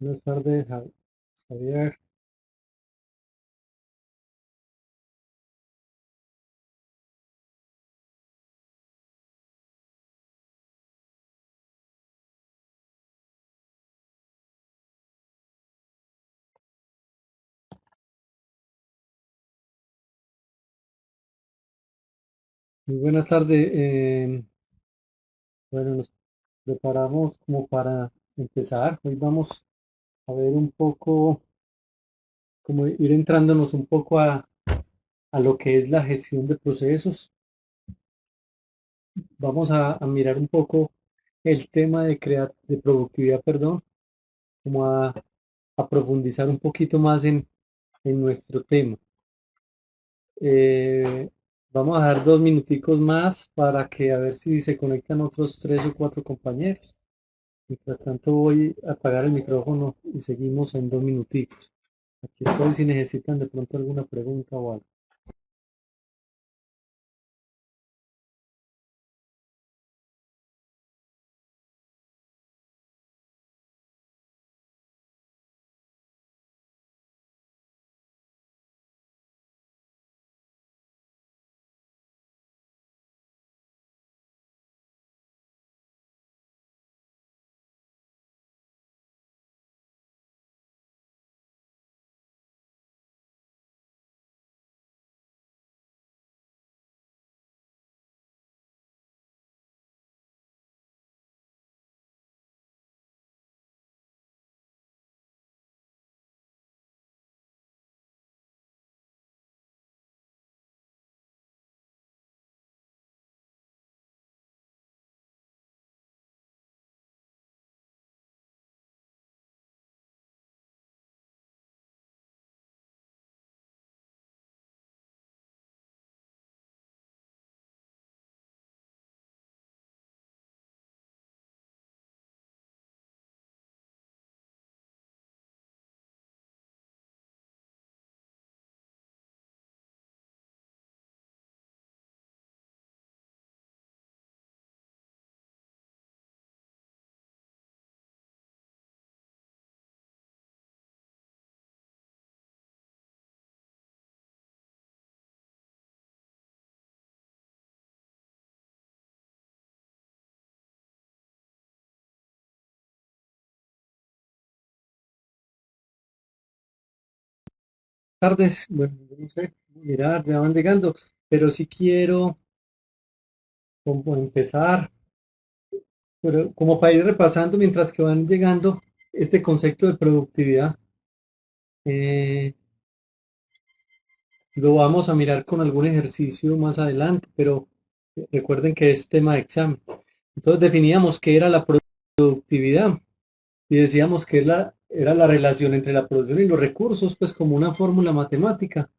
Buenas tardes, Javier. Muy buenas tardes. Bueno, nos preparamos como para empezar. Hoy vamos a ver un poco, como ir entrándonos un poco a lo que es la gestión de procesos. Vamos a mirar un poco el tema de productividad, perdón, como a profundizar un poquito más en nuestro tema. Eh, Vamos a dar 2 minuticos más para que a ver si se conectan otros 3 o 4 compañeros. Mientras tanto voy a apagar el micrófono y seguimos en 2 minuticos. Aquí estoy si necesitan de pronto alguna pregunta o algo. Tardes, bueno, yo no sé, mirar, ya van llegando, pero si quiero como empezar, pero como para ir repasando mientras que van llegando este concepto de productividad, eh, lo vamos a mirar con algún ejercicio más adelante, pero recuerden que es tema de examen. Entonces definíamos qué era la productividad. Y decíamos que era la relación entre la producción y los recursos, pues como una fórmula matemática,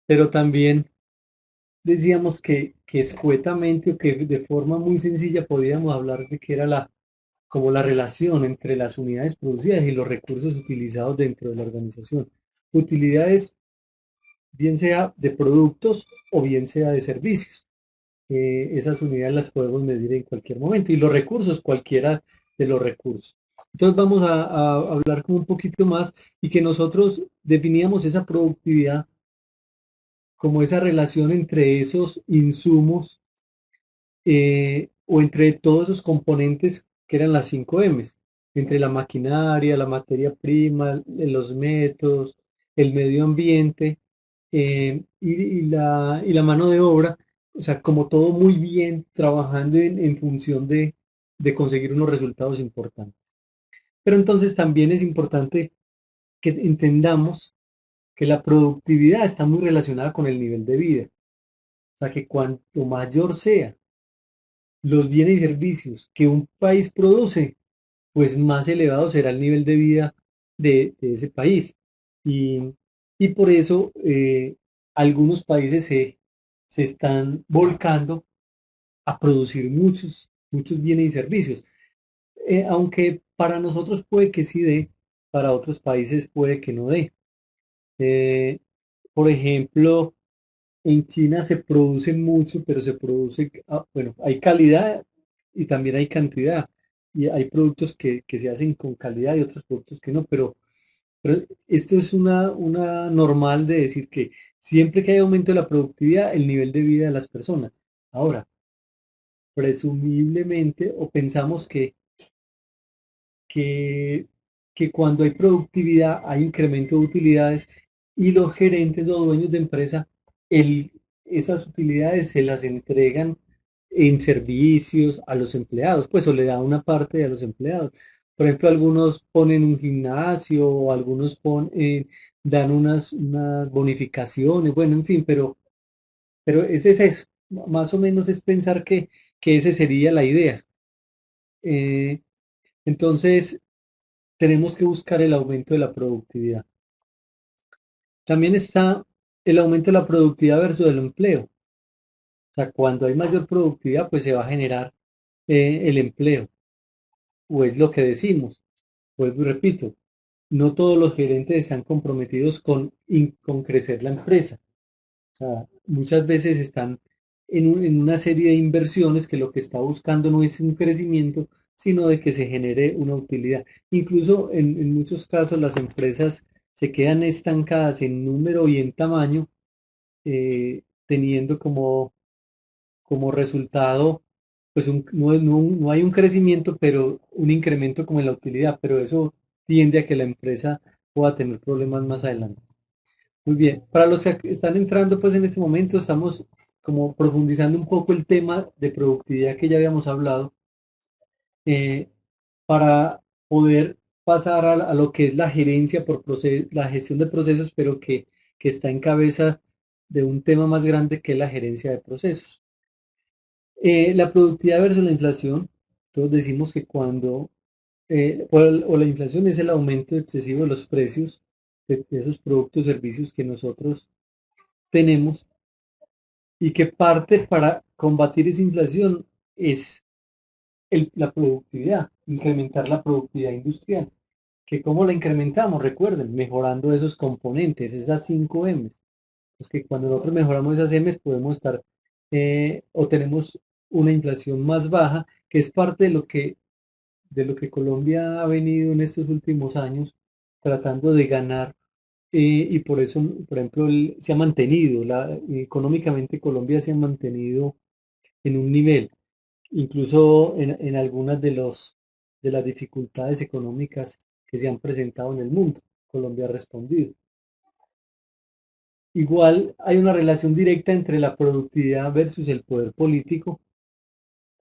pero también decíamos que escuetamente o que de forma muy sencilla podíamos hablar de que era como la relación entre las unidades producidas y los recursos utilizados dentro de la organización. Utilidades, bien sea de productos o bien sea de servicios. Esas unidades las podemos medir en cualquier momento y los recursos, cualquiera de los recursos. Entonces vamos a hablar como un poquito más y que nosotros definíamos esa productividad como esa relación entre esos insumos o entre todos esos componentes que eran las 5 M's, entre la maquinaria, la materia prima, los métodos, el medio ambiente y la mano de obra, o sea, como todo muy bien trabajando en función de conseguir unos resultados importantes. Pero entonces también es importante que entendamos que la productividad está muy relacionada con el nivel de vida. O sea, que cuanto mayor sea los bienes y servicios que un país produce, pues más elevado será el nivel de vida de ese país. Y, y por eso algunos países se están volcando a producir muchos bienes y servicios. Aunque para nosotros puede que sí dé, para otros países puede que no dé. Eh, por ejemplo, en China se produce mucho, pero se produce, bueno, hay calidad y también hay cantidad. y hay productos que se hacen con calidad y otros productos que no, pero esto es una normal de decir que siempre que hay aumento de la productividad, el nivel de vida de las personas. Ahora, presumiblemente, o pensamos que, que cuando hay productividad hay incremento de utilidades y los gerentes o dueños de empresa, el, esas utilidades se las entregan en servicios a los empleados, pues o le da una parte a los empleados. Por ejemplo, algunos ponen un gimnasio o algunos dan unas bonificaciones, bueno, en fin, pero ese es eso, más o menos es pensar que esa sería la idea. Eh, entonces, tenemos que buscar el aumento de la productividad. También está el aumento de la productividad versus el empleo. O sea, cuando hay mayor productividad, pues se va a generar el empleo, o es lo que decimos. Vuelvo y repito, no todos los gerentes están comprometidos con crecer la empresa. O sea, muchas veces están en una serie de inversiones que lo que está buscando no es un crecimiento, sino de que se genere una utilidad. Incluso en muchos casos las empresas se quedan estancadas en número y en tamaño, teniendo como resultado, pues no hay un crecimiento, pero un incremento como en la utilidad, pero eso tiende a que la empresa pueda tener problemas más adelante. Muy bien, para los que están entrando pues en este momento estamos como profundizando un poco el tema de productividad que ya habíamos hablado, eh, para poder pasar a lo que es la gerencia la gestión de procesos, pero que está en cabeza de un tema más grande que es la gerencia de procesos. La productividad versus la inflación, todos decimos que cuando, o la inflación es el aumento excesivo de los precios de esos productos o servicios que nosotros tenemos, y que parte para combatir esa inflación es la productividad, incrementar la productividad industrial. ¿Que cómo la incrementamos? Recuerden, mejorando esos componentes, esas 5 M's. Pues que cuando nosotros mejoramos esas M's podemos estar, o tenemos una inflación más baja, que es parte de lo que Colombia ha venido en estos últimos años tratando de ganar, y por eso, por ejemplo, se ha mantenido, económicamente Colombia se ha mantenido en un nivel, incluso en algunas de las dificultades económicas que se han presentado en el mundo. Colombia ha respondido. Igual hay una relación directa entre la productividad versus el poder político.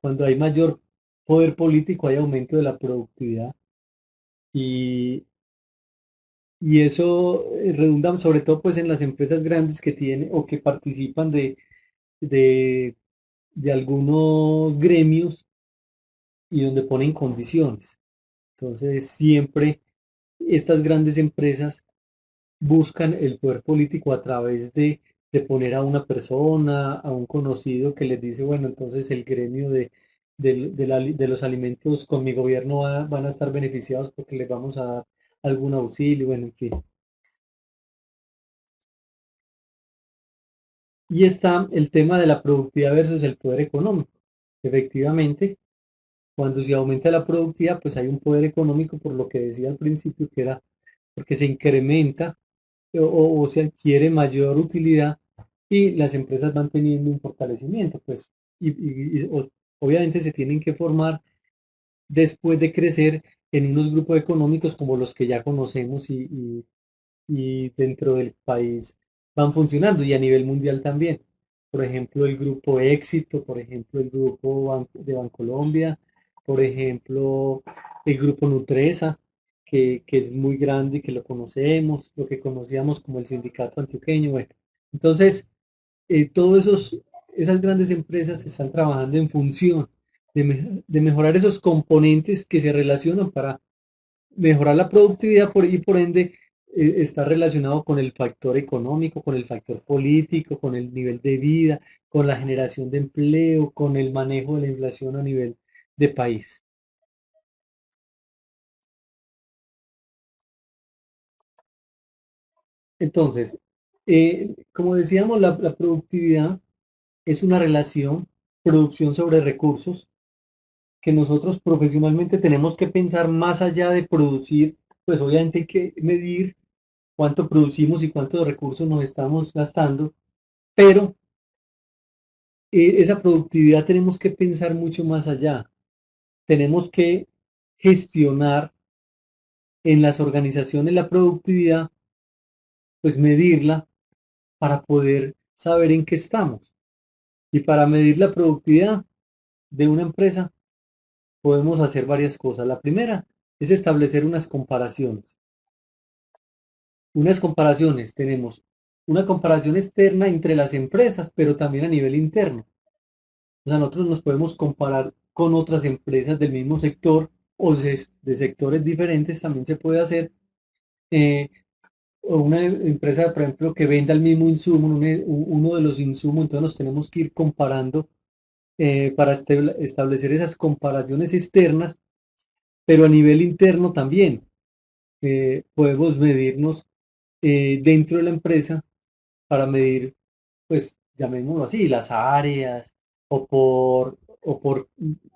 Cuando hay mayor poder político hay aumento de la productividad y, y eso redunda sobre todo pues en las empresas grandes que tienen o que participan de, de algunos gremios y donde ponen condiciones. Entonces, siempre estas grandes empresas buscan el poder político a través de poner a una persona, a un conocido que les dice, bueno, entonces el gremio de los alimentos con mi gobierno van a estar beneficiados porque les vamos a dar algún auxilio, bueno, en fin. Y está el tema de la productividad versus el poder económico. Efectivamente, cuando se aumenta la productividad, pues hay un poder económico, por lo que decía al principio, que era porque se incrementa o se adquiere mayor utilidad y las empresas van teniendo un fortalecimiento, pues, obviamente se tienen que formar después de crecer en unos grupos económicos como los que ya conocemos y dentro del país van funcionando y a nivel mundial también. Por ejemplo, el grupo Éxito, por ejemplo, el grupo de Bancolombia, por ejemplo, el grupo Nutresa, que es muy grande y que lo conocemos, lo que conocíamos como el sindicato antioqueño. Bueno, entonces, todas esas grandes empresas están trabajando en función de mejorar esos componentes que se relacionan para mejorar la productividad y por ende está relacionado con el factor económico, con el factor político, con el nivel de vida, con la generación de empleo, con el manejo de la inflación a nivel de país. Entonces, como decíamos, la productividad es una relación producción sobre recursos que nosotros profesionalmente tenemos que pensar más allá de producir, pues obviamente hay que medir cuánto producimos y cuántos recursos nos estamos gastando, pero esa productividad tenemos que pensar mucho más allá. Tenemos que gestionar en las organizaciones la productividad, pues medirla para poder saber en qué estamos. Y para medir la productividad de una empresa podemos hacer varias cosas. La primera es establecer unas comparaciones. Unas comparaciones, tenemos una comparación externa entre las empresas, pero también a nivel interno. O sea, nosotros nos podemos comparar con otras empresas del mismo sector o de sectores diferentes, también se puede hacer. Eh, o una empresa, por ejemplo, que venda el mismo insumo, uno de los insumos, entonces nos tenemos que ir comparando para establecer esas comparaciones externas, pero a nivel interno también. Podemos medirnos dentro de la empresa para medir, pues llamémoslo así, las áreas o por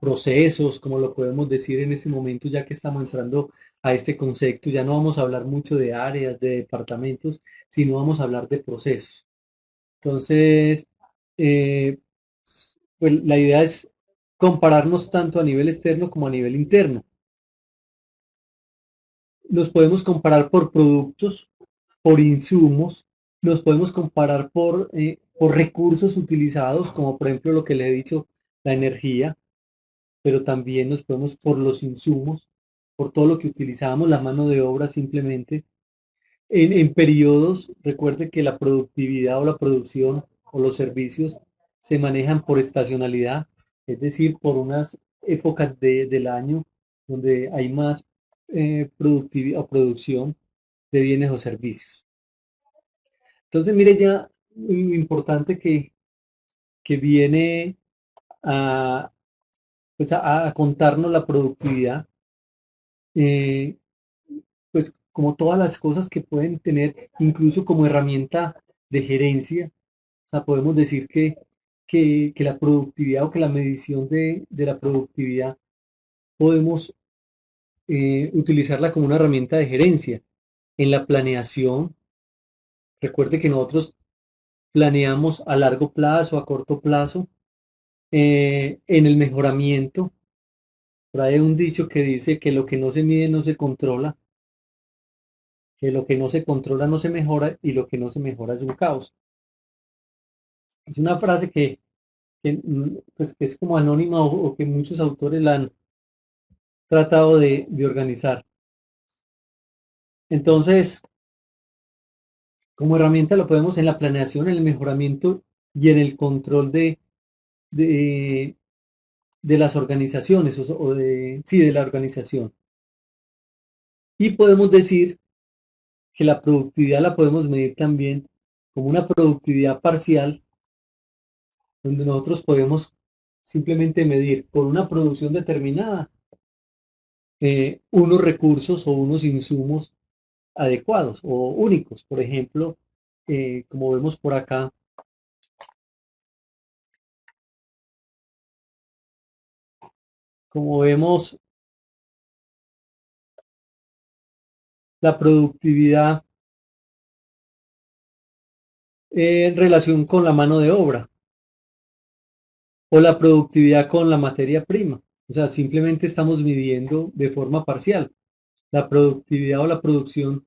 procesos, como lo podemos decir en este momento, ya que estamos entrando a este concepto. Ya no vamos a hablar mucho de áreas, de departamentos, sino vamos a hablar de procesos. Entonces, eh, pues la idea es compararnos tanto a nivel externo como a nivel interno. Nos podemos comparar por productos, por insumos, nos podemos comparar por recursos utilizados, como por ejemplo lo que le he dicho, la energía, pero también nos podemos por los insumos, por todo lo que utilizamos, la mano de obra simplemente. En periodos, recuerde que la productividad o la producción o los servicios se manejan por estacionalidad, es decir, por unas épocas del año donde hay más productividad o producción de bienes o servicios. Entonces, mire ya lo importante que viene a, pues a contarnos la productividad, eh, pues como todas las cosas que pueden tener, incluso como herramienta de gerencia. O sea, podemos decir que la productividad o que la medición de la productividad podemos utilizarla como una herramienta de gerencia. En la planeación, recuerde que nosotros planeamos a largo plazo, a corto plazo, en el mejoramiento. Trae un dicho que dice que lo que no se mide no se controla, que lo que no se controla no se mejora y lo que no se mejora es un caos. Es una frase pues, que es como anónima o que muchos autores la han tratado de organizar. Entonces, como herramienta lo podemos en la planeación, en el mejoramiento y en el control de, de las organizaciones sí, de la organización. Y podemos decir que la productividad la podemos medir también como una productividad parcial, donde nosotros podemos simplemente medir por una producción determinada unos recursos o unos insumos adecuados o únicos. Por ejemplo, como vemos por acá, como vemos la productividad en relación con la mano de obra o la productividad con la materia prima. O sea, simplemente estamos midiendo de forma parcial la productividad o la producción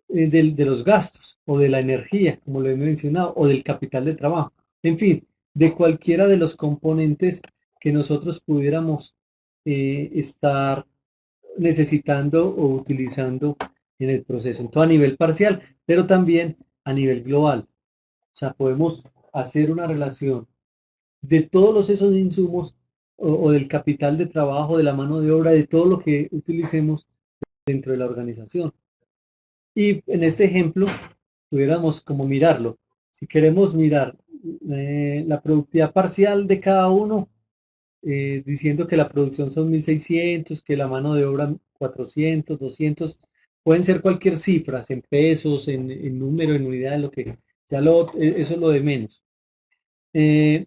de los gastos o de la energía, como lo he mencionado, o del capital de trabajo. En fin, de cualquiera de los componentes que nosotros pudiéramos estar necesitando o utilizando en el proceso. Entonces, a nivel parcial, pero también a nivel global. O sea, podemos hacer una relación de todos esos insumos o del capital de trabajo, de la mano de obra, de todo lo que utilicemos dentro de la organización. Y en este ejemplo, pudiéramos como mirarlo. Si queremos mirar la productividad parcial de cada uno, diciendo que la producción son 1.600, que la mano de obra 400, 200, pueden ser cualquier cifra, en pesos, en número, en unidades, lo que eso es lo de menos. Eh,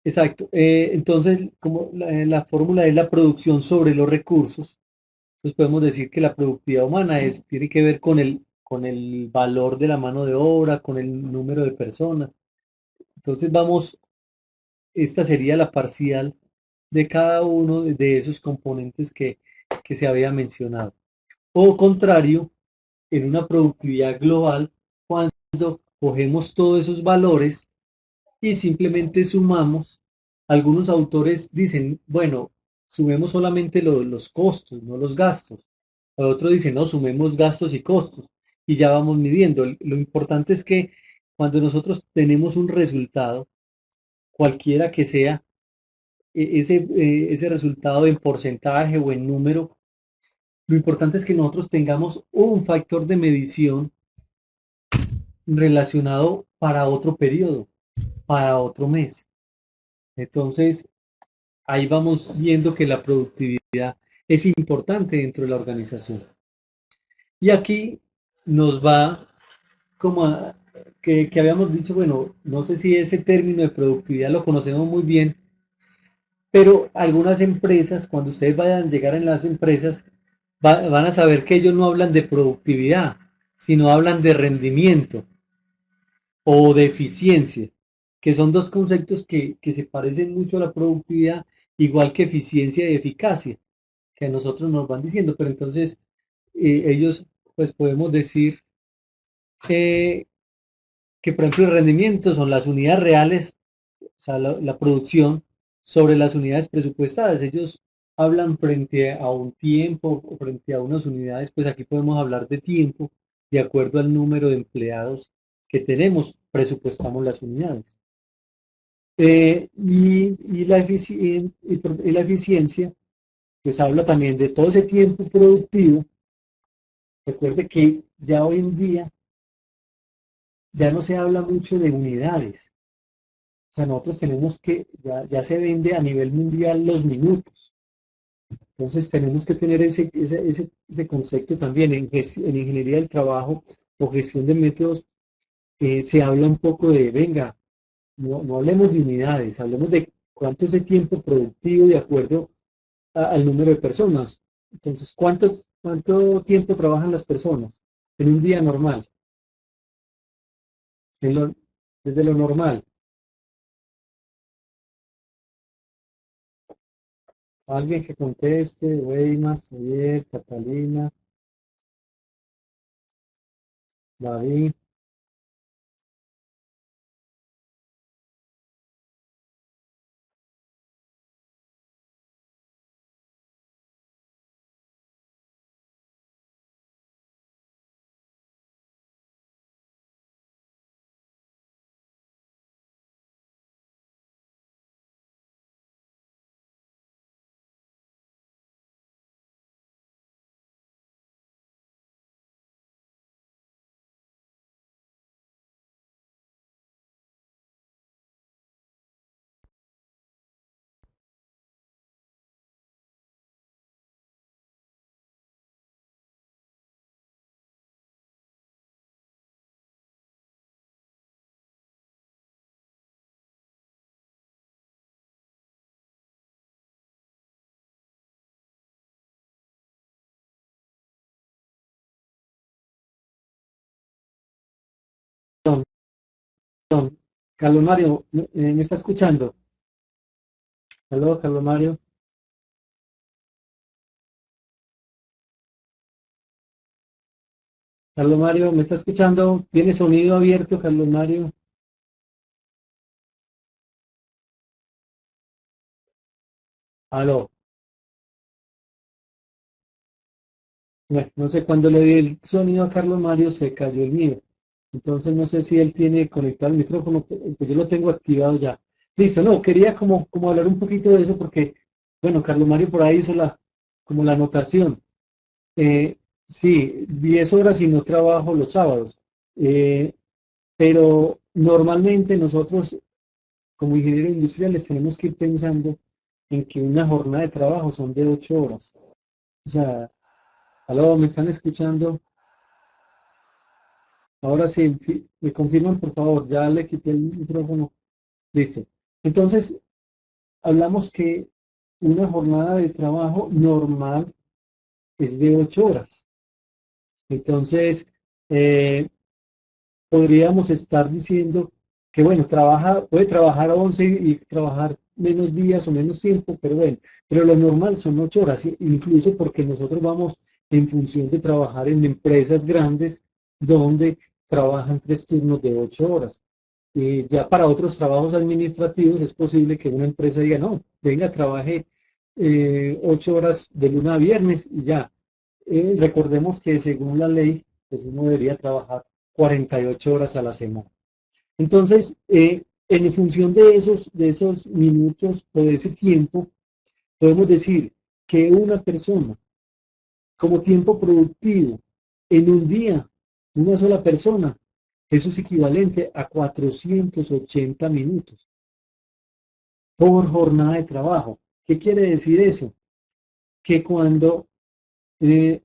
exacto. Entonces, como la fórmula es la producción sobre los recursos, entonces podemos decir que la productividad humana tiene que ver con el valor de la mano de obra, con el número de personas. Entonces esta sería la parcial de cada uno de esos componentes que se había mencionado. O contrario, en una productividad global, cuando cogemos todos esos valores y simplemente sumamos, algunos autores dicen, bueno, sumemos solamente los costos, no los gastos. Otros dicen, no, sumemos gastos y costos y ya vamos midiendo. Lo importante es que cuando nosotros tenemos un resultado, cualquiera que sea, ese resultado en porcentaje o en número, lo importante es que nosotros tengamos un factor de medición relacionado para otro periodo, para otro mes. Entonces, ahí vamos viendo que la productividad es importante dentro de la organización. Y aquí nos va como que habíamos dicho, bueno, no sé si ese término de productividad lo conocemos muy bien, pero algunas empresas, cuando ustedes vayan a llegar en las empresas, van a saber que ellos no hablan de productividad, sino hablan de rendimiento o de eficiencia, que son dos conceptos que se parecen mucho a la productividad, igual que eficiencia y eficacia, que a nosotros nos van diciendo, pero entonces ellos, pues podemos decir eh, que, por ejemplo, el rendimiento son las unidades reales, o sea, la producción sobre las unidades presupuestadas. Ellos hablan frente a un tiempo o frente a unas unidades, pues aquí podemos hablar de tiempo de acuerdo al número de empleados que tenemos, presupuestamos las unidades. Y la eficiencia, pues habla también de todo ese tiempo productivo. Recuerde que ya hoy en día ya no se habla mucho de unidades. O sea, nosotros tenemos que, ya se vende a nivel mundial los minutos. Entonces tenemos que tener ese concepto también. En ingeniería del trabajo o gestión de métodos se habla un poco de, venga, no hablemos de unidades, hablemos de cuánto es el tiempo productivo de acuerdo al número de personas. Entonces, ¿cuánto tiempo trabajan las personas en un día normal? En lo- Desde lo normal. Alguien que conteste, Weimar, Javier, Catalina, David. Perdón, perdón. Carlos Mario, ¿me está escuchando? Aló, Carlos Mario. Carlos Mario, ¿me está escuchando? ¿Tiene sonido abierto, Carlos Mario? Aló. Bueno, no sé, cuando le di el sonido a Carlos Mario se cayó el mío. Entonces no sé si él tiene conectado el micrófono, pues yo lo tengo activado ya. Listo, no, quería como hablar un poquito de eso porque, bueno, Carlos Mario por ahí hizo como la anotación. Eh, sí, 10 horas y no trabajo los sábados. Eh, pero normalmente nosotros como ingenieros industriales tenemos que ir pensando en que una jornada de trabajo son de 8 horas. O sea, aló, ¿me están escuchando? Ahora sí, me confirman, por favor, ya le quité el micrófono. Listo. Entonces, hablamos que una jornada de trabajo normal es de 8 horas. Entonces, eh, podríamos estar diciendo que, bueno, puede trabajar 11 y trabajar menos días o menos tiempo, pero bueno, pero lo normal son 8 horas, incluso porque nosotros vamos en función de trabajar en empresas grandes donde trabajan 3 turnos de 8 horas. Ya para otros trabajos administrativos es posible que una empresa diga, no, venga, trabaje 8 horas de lunes a viernes y ya. Recordemos que según la ley, pues uno debería trabajar 48 horas a la semana. Entonces, en función de esos minutos o de ese tiempo, podemos decir que una persona como tiempo productivo en un día, una sola persona, eso es equivalente a 480 minutos por jornada de trabajo. ¿Qué quiere decir eso? Que cuando eh,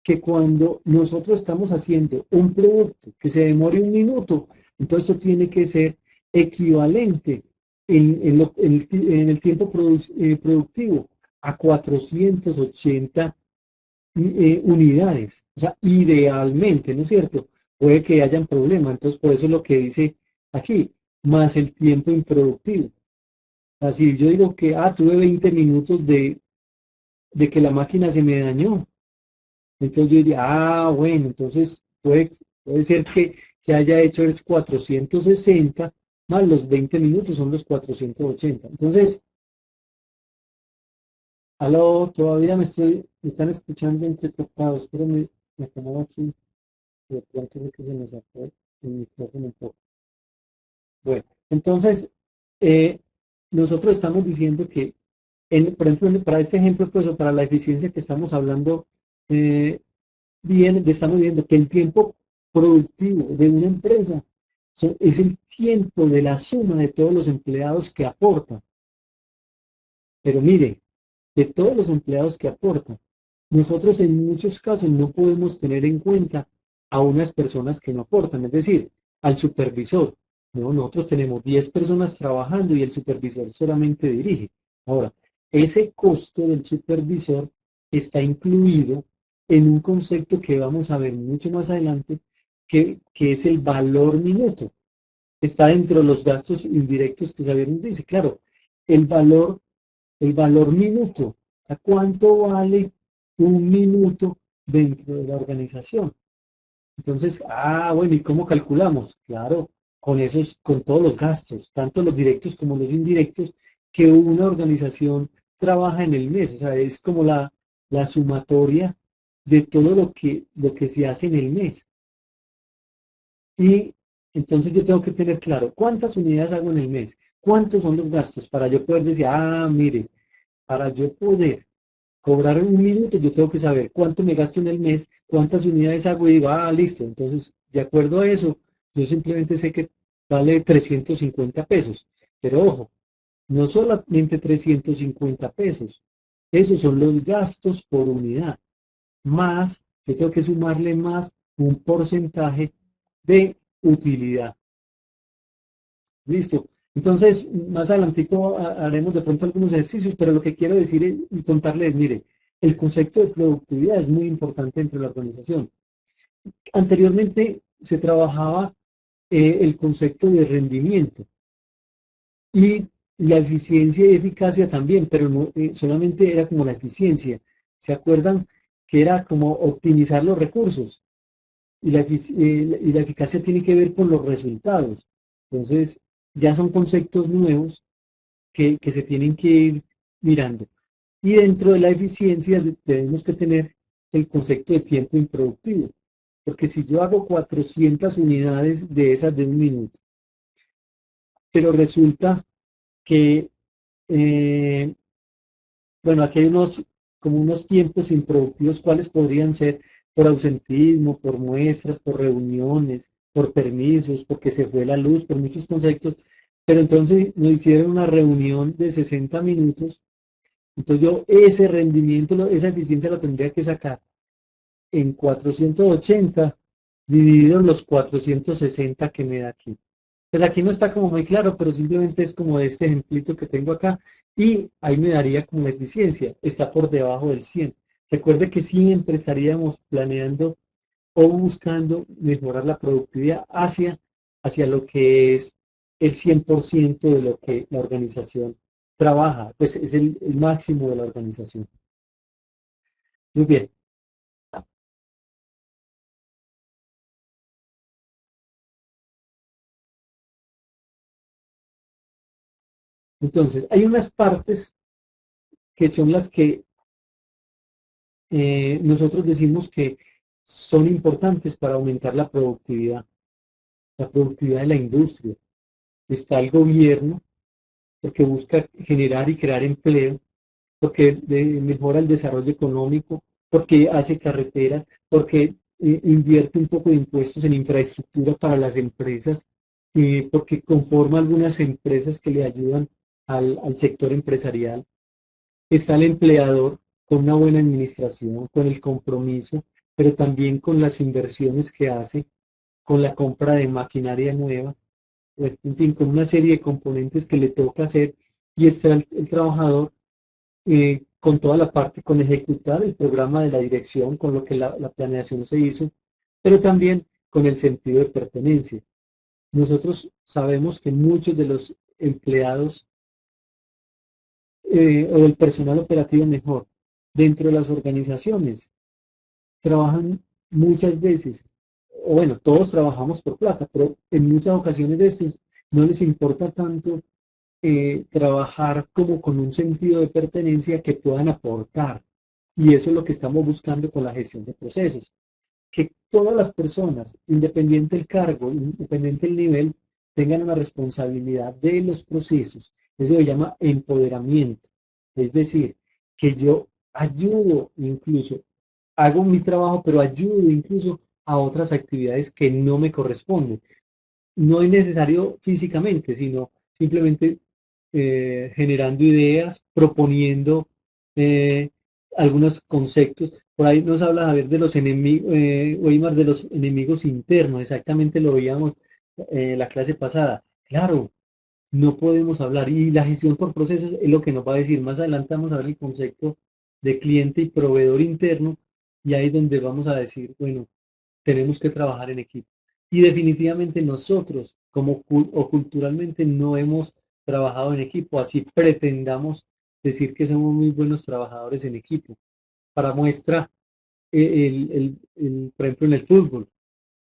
que cuando nosotros estamos haciendo un producto que se demore un minuto, entonces esto tiene que ser equivalente en el tiempo productivo a 480 unidades. O sea, idealmente, ¿no es cierto? Puede que hayan problemas, entonces por eso es lo que dice aquí, más el tiempo improductivo. Así yo digo que, tuve 20 minutos de que la máquina se me dañó. Entonces yo diría, bueno, entonces puede ser que haya hecho es 460 más los 20 minutos son los 480. Entonces, aló, todavía me están escuchando entrecortados. Espérenme, me acomodo aquí. De pronto es que se me sacó el micrófono un poco. Bueno, entonces, eh, nosotros estamos diciendo que, por ejemplo, para este ejemplo, pues, o para la eficiencia que estamos hablando, eh, estamos viendo que el tiempo productivo de una empresa es el tiempo de la suma de todos los empleados que aportan. Pero mire, de todos los empleados que aportan, nosotros en muchos casos no podemos tener en cuenta a unas personas que no aportan, es decir, al supervisor. No, nosotros tenemos 10 personas trabajando y el supervisor solamente dirige. Ahora, ese costo del supervisor está incluido en un concepto que vamos a ver mucho más adelante, que es el valor minuto. Está dentro de los gastos indirectos que Xavier nos dice. Claro, el valor el valor minuto. O sea, ¿cuánto vale un minuto dentro de la organización? Entonces, bueno, ¿y cómo calculamos? Claro, con todos los gastos, tanto los directos como los indirectos, que una organización trabaja en el mes. O sea, es como la sumatoria de todo lo que se hace en el mes. Y entonces yo tengo que tener claro cuántas unidades hago en el mes, cuántos son los gastos para yo poder decir, mire, para yo poder cobrar un minuto, yo tengo que saber cuánto me gasto en el mes, cuántas unidades hago y digo, listo. Entonces, de acuerdo a eso, yo simplemente sé que vale 350 pesos. Pero ojo, no solamente 350 pesos, esos son los gastos por unidad, más, yo tengo que sumarle más un porcentaje de utilidad. Listo. Entonces, más adelantico haremos de pronto algunos ejercicios, pero lo que quiero decir y contarles, mire, el concepto de productividad es muy importante dentro de la organización. Anteriormente se trabajaba el concepto de rendimiento y la eficiencia y eficacia también, pero no, solamente era como la eficiencia. ¿Se acuerdan que era como optimizar los recursos? Y la eficacia tiene que ver con los resultados. Entonces, ya son conceptos nuevos que se tienen que ir mirando. Y dentro de la eficiencia tenemos que tener el concepto de tiempo improductivo. Porque si yo hago 400 unidades de esas de un minuto, pero resulta que, eh, bueno, aquí hay como unos tiempos improductivos, ¿cuáles podrían ser? Por ausentismo, por muestras, por reuniones, por permisos, porque se fue la luz, por muchos conceptos. Pero entonces nos hicieron una reunión de 60 minutos. Entonces yo ese rendimiento, esa eficiencia la tendría que sacar en 480 dividido en los 460 que me da aquí. Pues aquí no está como muy claro, pero simplemente es como este ejemplito que tengo acá y ahí me daría como la eficiencia, está por debajo del 100. Recuerde que siempre estaríamos planeando o buscando mejorar la productividad hacia lo que es el 100% de lo que la organización trabaja, pues es el máximo de la organización. Muy bien, entonces hay unas partes que son las que nosotros decimos que son importantes para aumentar la productividad de la industria. Está el gobierno, porque busca generar y crear empleo, porque mejora el desarrollo económico, porque hace carreteras, porque invierte un poco de impuestos en infraestructura para las empresas, porque conforma algunas empresas que le ayudan al sector empresarial. Está el empleador con una buena administración, con el compromiso, pero también con las inversiones que hace, con la compra de maquinaria nueva, en fin, con una serie de componentes que le toca hacer. Y está el trabajador con toda la parte, con ejecutar el programa de la dirección, con lo que la planeación se hizo, pero también con el sentido de pertenencia. Nosotros sabemos que muchos de los empleados o del personal operativo mejor dentro de las organizaciones trabajan muchas veces, o bueno, todos trabajamos por plata, pero en muchas ocasiones de estos no les importa tanto trabajar como con un sentido de pertenencia que puedan aportar. Y eso es lo que estamos buscando con la gestión de procesos. Que todas las personas, independiente del cargo, independiente del nivel, tengan una responsabilidad de los procesos. Eso se llama empoderamiento. Es decir, que yo ayudo incluso, hago mi trabajo, pero ayudo incluso a otras actividades que no me corresponden. No es necesario físicamente, sino simplemente generando ideas, proponiendo eh, algunos conceptos. Por ahí nos habla Javier de los enemigos, Weimar, de los enemigos internos, exactamente lo veíamos la clase pasada. Claro, no podemos hablar y la gestión por procesos es lo que nos va a decir. Más adelante vamos a ver el concepto de cliente y proveedor interno y ahí es donde vamos a decir, bueno, tenemos que trabajar en equipo. Y definitivamente nosotros, como o culturalmente, no hemos trabajado en equipo, así pretendamos decir que somos muy buenos trabajadores en equipo. Para muestra, por ejemplo, en el fútbol.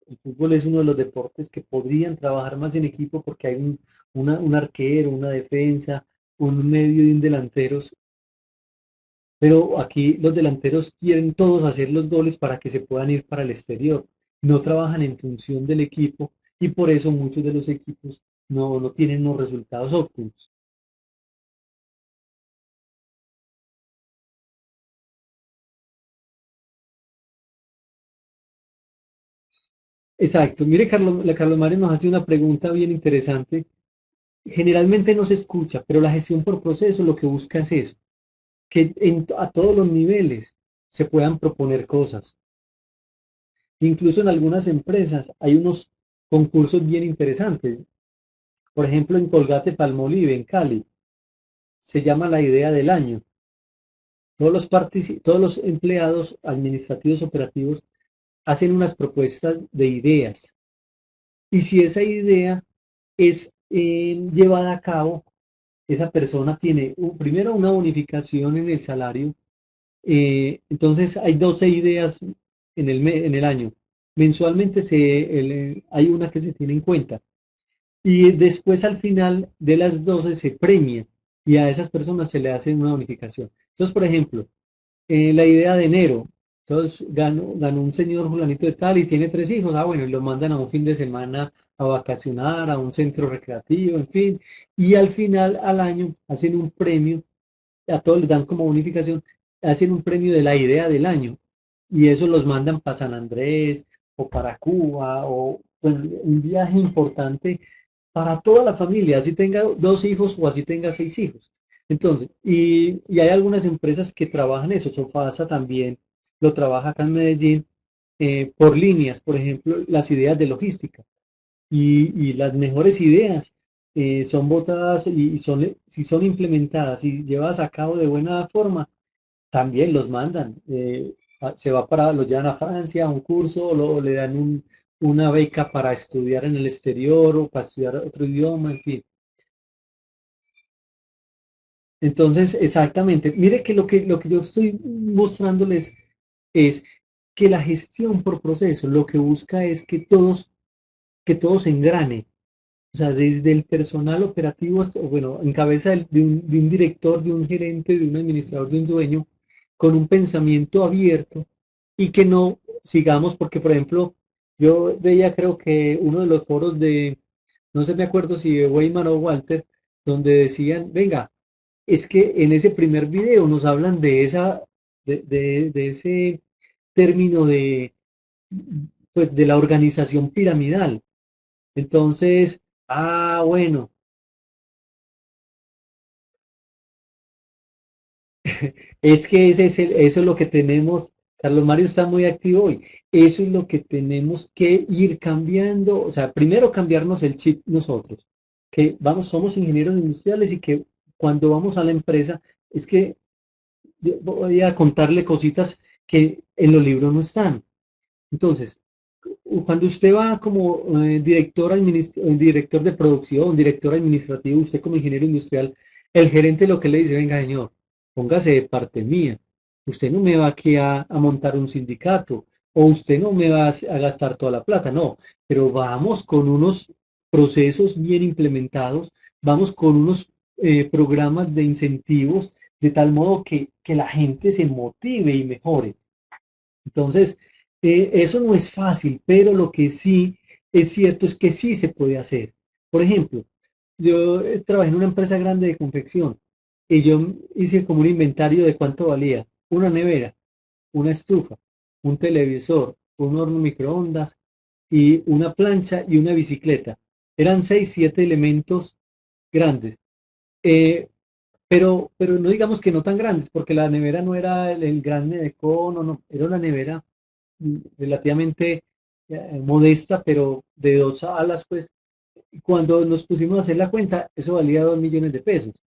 El fútbol es uno de los deportes que podrían trabajar más en equipo porque hay un arquero, una defensa, un medio y un delanteros, pero aquí los delanteros quieren todos hacer los goles para que se puedan ir para el exterior. No trabajan en función del equipo y por eso muchos de los equipos no tienen los resultados óptimos. Exacto. Mire, Carlos Mario nos hace una pregunta bien interesante. Generalmente no se escucha, pero la gestión por proceso lo que busca es eso, que a todos los niveles se puedan proponer cosas. Incluso en algunas empresas hay unos concursos bien interesantes. Por ejemplo, en Colgate Palmolive, en Cali, se llama la idea del año. Todos los empleados administrativos operativos hacen unas propuestas de ideas. Y si esa idea es llevada a cabo, esa persona tiene primero una bonificación en el salario. Entonces hay 12 ideas en el año. Mensualmente hay una que se tiene en cuenta. Y después al final de las 12 se premia y a esas personas se le hace una bonificación. Entonces, por ejemplo, la idea de enero. Entonces ganó un señor fulanito de tal y tiene tres hijos. Ah, bueno, y lo mandan a un fin de semana a vacacionar, a un centro recreativo, en fin. Y al final, al año, hacen un premio, a todos les dan como bonificación, hacen un premio de la idea del año. Y eso los mandan para San Andrés o para Cuba o pues, un viaje importante para toda la familia, así tenga dos hijos o así tenga seis hijos. Entonces, y hay algunas empresas que trabajan eso, Sofasa también lo trabaja acá en Medellín por líneas, por ejemplo, las ideas de logística. y las mejores ideas son votadas y son, si son implementadas y llevadas a cabo de buena forma, también los mandan. Se va para, lo llevan a Francia a un curso, o le dan una beca para estudiar en el exterior o para estudiar otro idioma, en fin. Entonces, exactamente. Mire que lo que yo estoy mostrándoles es que la gestión por proceso lo que busca es que todos engrane. O sea, desde el personal operativo, bueno, en cabeza de un director, de un gerente, de un administrador, de un dueño, con un pensamiento abierto y que no sigamos, porque por ejemplo, yo veía creo que uno de los foros de, no sé, me acuerdo si de Weyman o Walter, donde decían, venga, es que en ese primer video nos hablan de de ese término de, pues, de la organización piramidal. Entonces, bueno, es que eso es lo que tenemos. Carlos Mario está muy activo hoy. Eso es lo que tenemos que ir cambiando. O sea, primero cambiarnos el chip nosotros, que vamos, somos ingenieros industriales y que cuando vamos a la empresa, es que yo voy a contarle cositas que en los libros no están. Entonces, cuando usted va como director de producción, director administrativo, usted como ingeniero industrial, el gerente lo que le dice, venga señor, póngase de parte mía. Usted no me va aquí a montar un sindicato o usted no me va a gastar toda la plata, no, pero vamos con unos procesos bien implementados, vamos con unos programas de incentivos de tal modo que la gente se motive y mejore. Entonces, eso no es fácil, pero lo que sí es cierto es que sí se puede hacer. Por ejemplo, yo trabajé en una empresa grande de confección y yo hice como un inventario de cuánto valía una nevera, una estufa, un televisor, un horno microondas y una plancha y una bicicleta. Eran seis, siete elementos grandes. Eh, pero no digamos que no tan grandes, porque la nevera no era el gran nevecón, no, era una nevera relativamente modesta, pero de dos alas, pues. Y cuando nos pusimos a hacer la cuenta, eso valía 2 millones de pesos.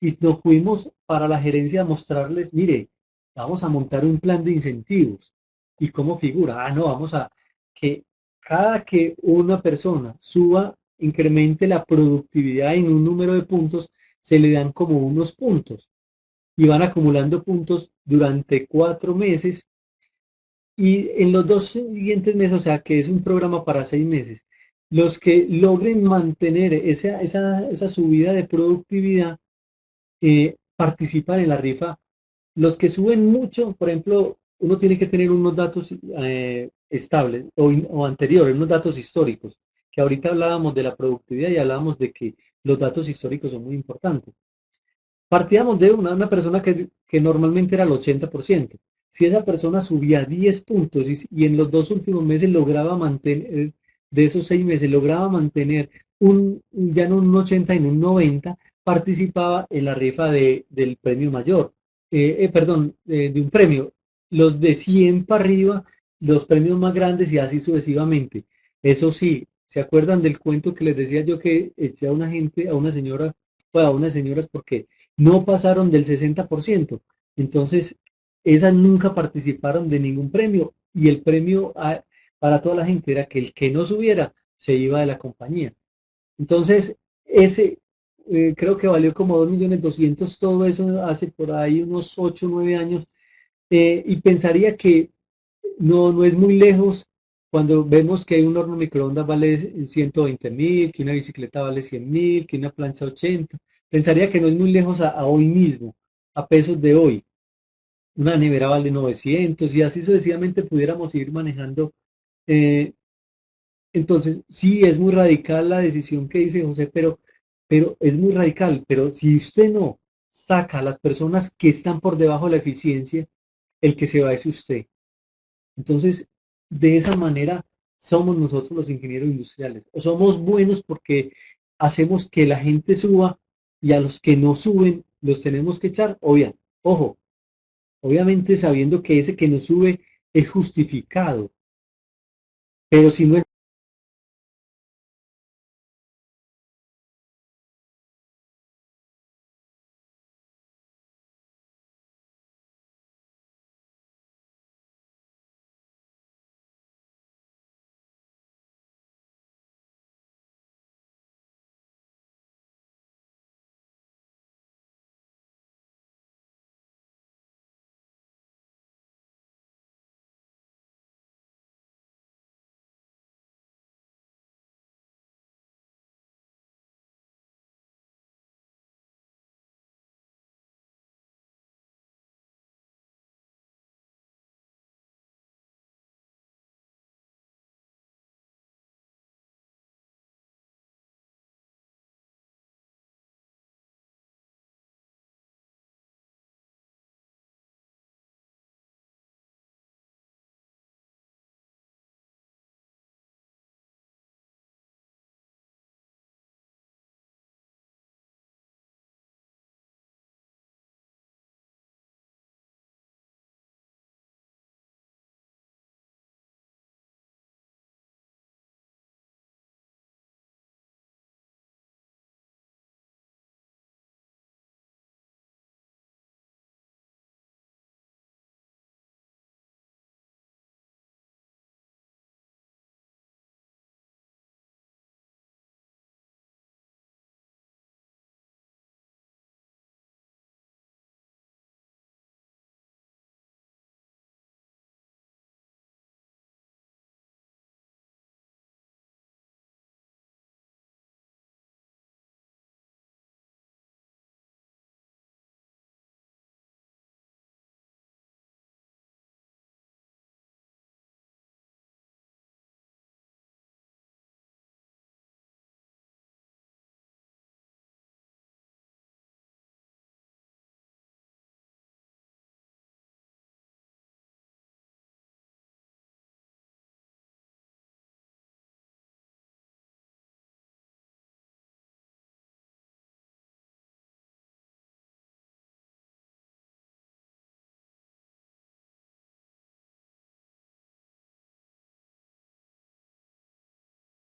Y nos fuimos para la gerencia a mostrarles, mire, vamos a montar un plan de incentivos. ¿Y cómo figura? No, vamos a que cada que una persona suba, incremente la productividad en un número de puntos, se le dan como unos puntos y van acumulando puntos durante 4 meses y en los 2 siguientes meses, o sea que es un programa para 6 meses, los que logren mantener esa subida de productividad participan en la rifa. Los que suben mucho, por ejemplo, uno tiene que tener unos datos estables o anteriores, unos datos históricos, que ahorita hablábamos de la productividad y hablábamos de que los datos históricos son muy importantes. Partíamos de una persona que normalmente era el 80%. Si esa persona subía 10 puntos y en los 2 últimos meses lograba mantener, de esos 6 meses, lograba mantener ya no un 80, en un 90, participaba en la rifa del premio mayor. Perdón, de un premio. Los de 100 para arriba, los premios más grandes y así sucesivamente. Eso sí, ¿se acuerdan del cuento que les decía yo que eché a una gente, a una señora, pues a unas señoras porque no pasaron del 60%? Entonces, esas nunca participaron de ningún premio y el premio para toda la gente era que el que no subiera se iba de la compañía. Entonces, ese creo que valió como 2.200.000, todo eso hace por ahí unos 8 o 9 años, y pensaría que no es muy lejos cuando vemos que un horno microondas vale 120.000, que una bicicleta vale 100.000, que una plancha 80. Pensaría que no es muy lejos a hoy mismo, a pesos de hoy. Una nevera vale 900 y así sucesivamente pudiéramos ir manejando. eh, entonces, sí, es muy radical la decisión que dice José, pero es muy radical. Pero si usted no saca a las personas que están por debajo de la eficiencia, el que se va es usted. Entonces, de esa manera somos nosotros los ingenieros industriales. O somos buenos porque hacemos que la gente suba y a los que no suben los tenemos que echar. Ojo, obviamente sabiendo que ese que no sube es justificado, pero si no es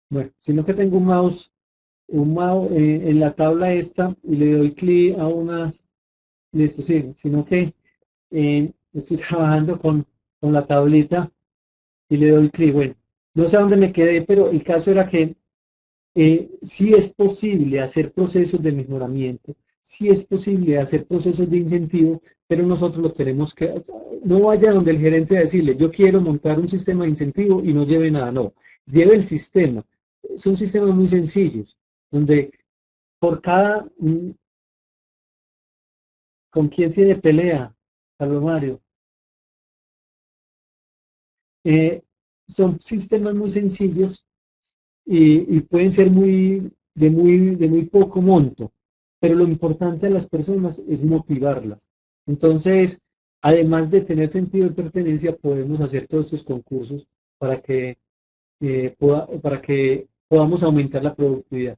Bueno, sino que tengo un mouse en la tabla esta y le doy clic a unas, listo, sí, sino que estoy trabajando con la tablita y le doy clic. Bueno, no sé a dónde me quedé, pero el caso era que sí es posible hacer procesos de mejoramiento, sí es posible hacer procesos de incentivo, pero nosotros lo tenemos que, no vaya donde el gerente a decirle, yo quiero montar un sistema de incentivo y no lleve nada, no, lleve el sistema. Son sistemas muy sencillos, donde por cada, ¿con quién tiene pelea, Carlos Mario? Eh, Son sistemas muy sencillos y pueden ser de muy poco monto, pero lo importante a las personas es motivarlas. Entonces, además de tener sentido de pertenencia, podemos hacer todos estos concursos para que, para que podamos aumentar la productividad.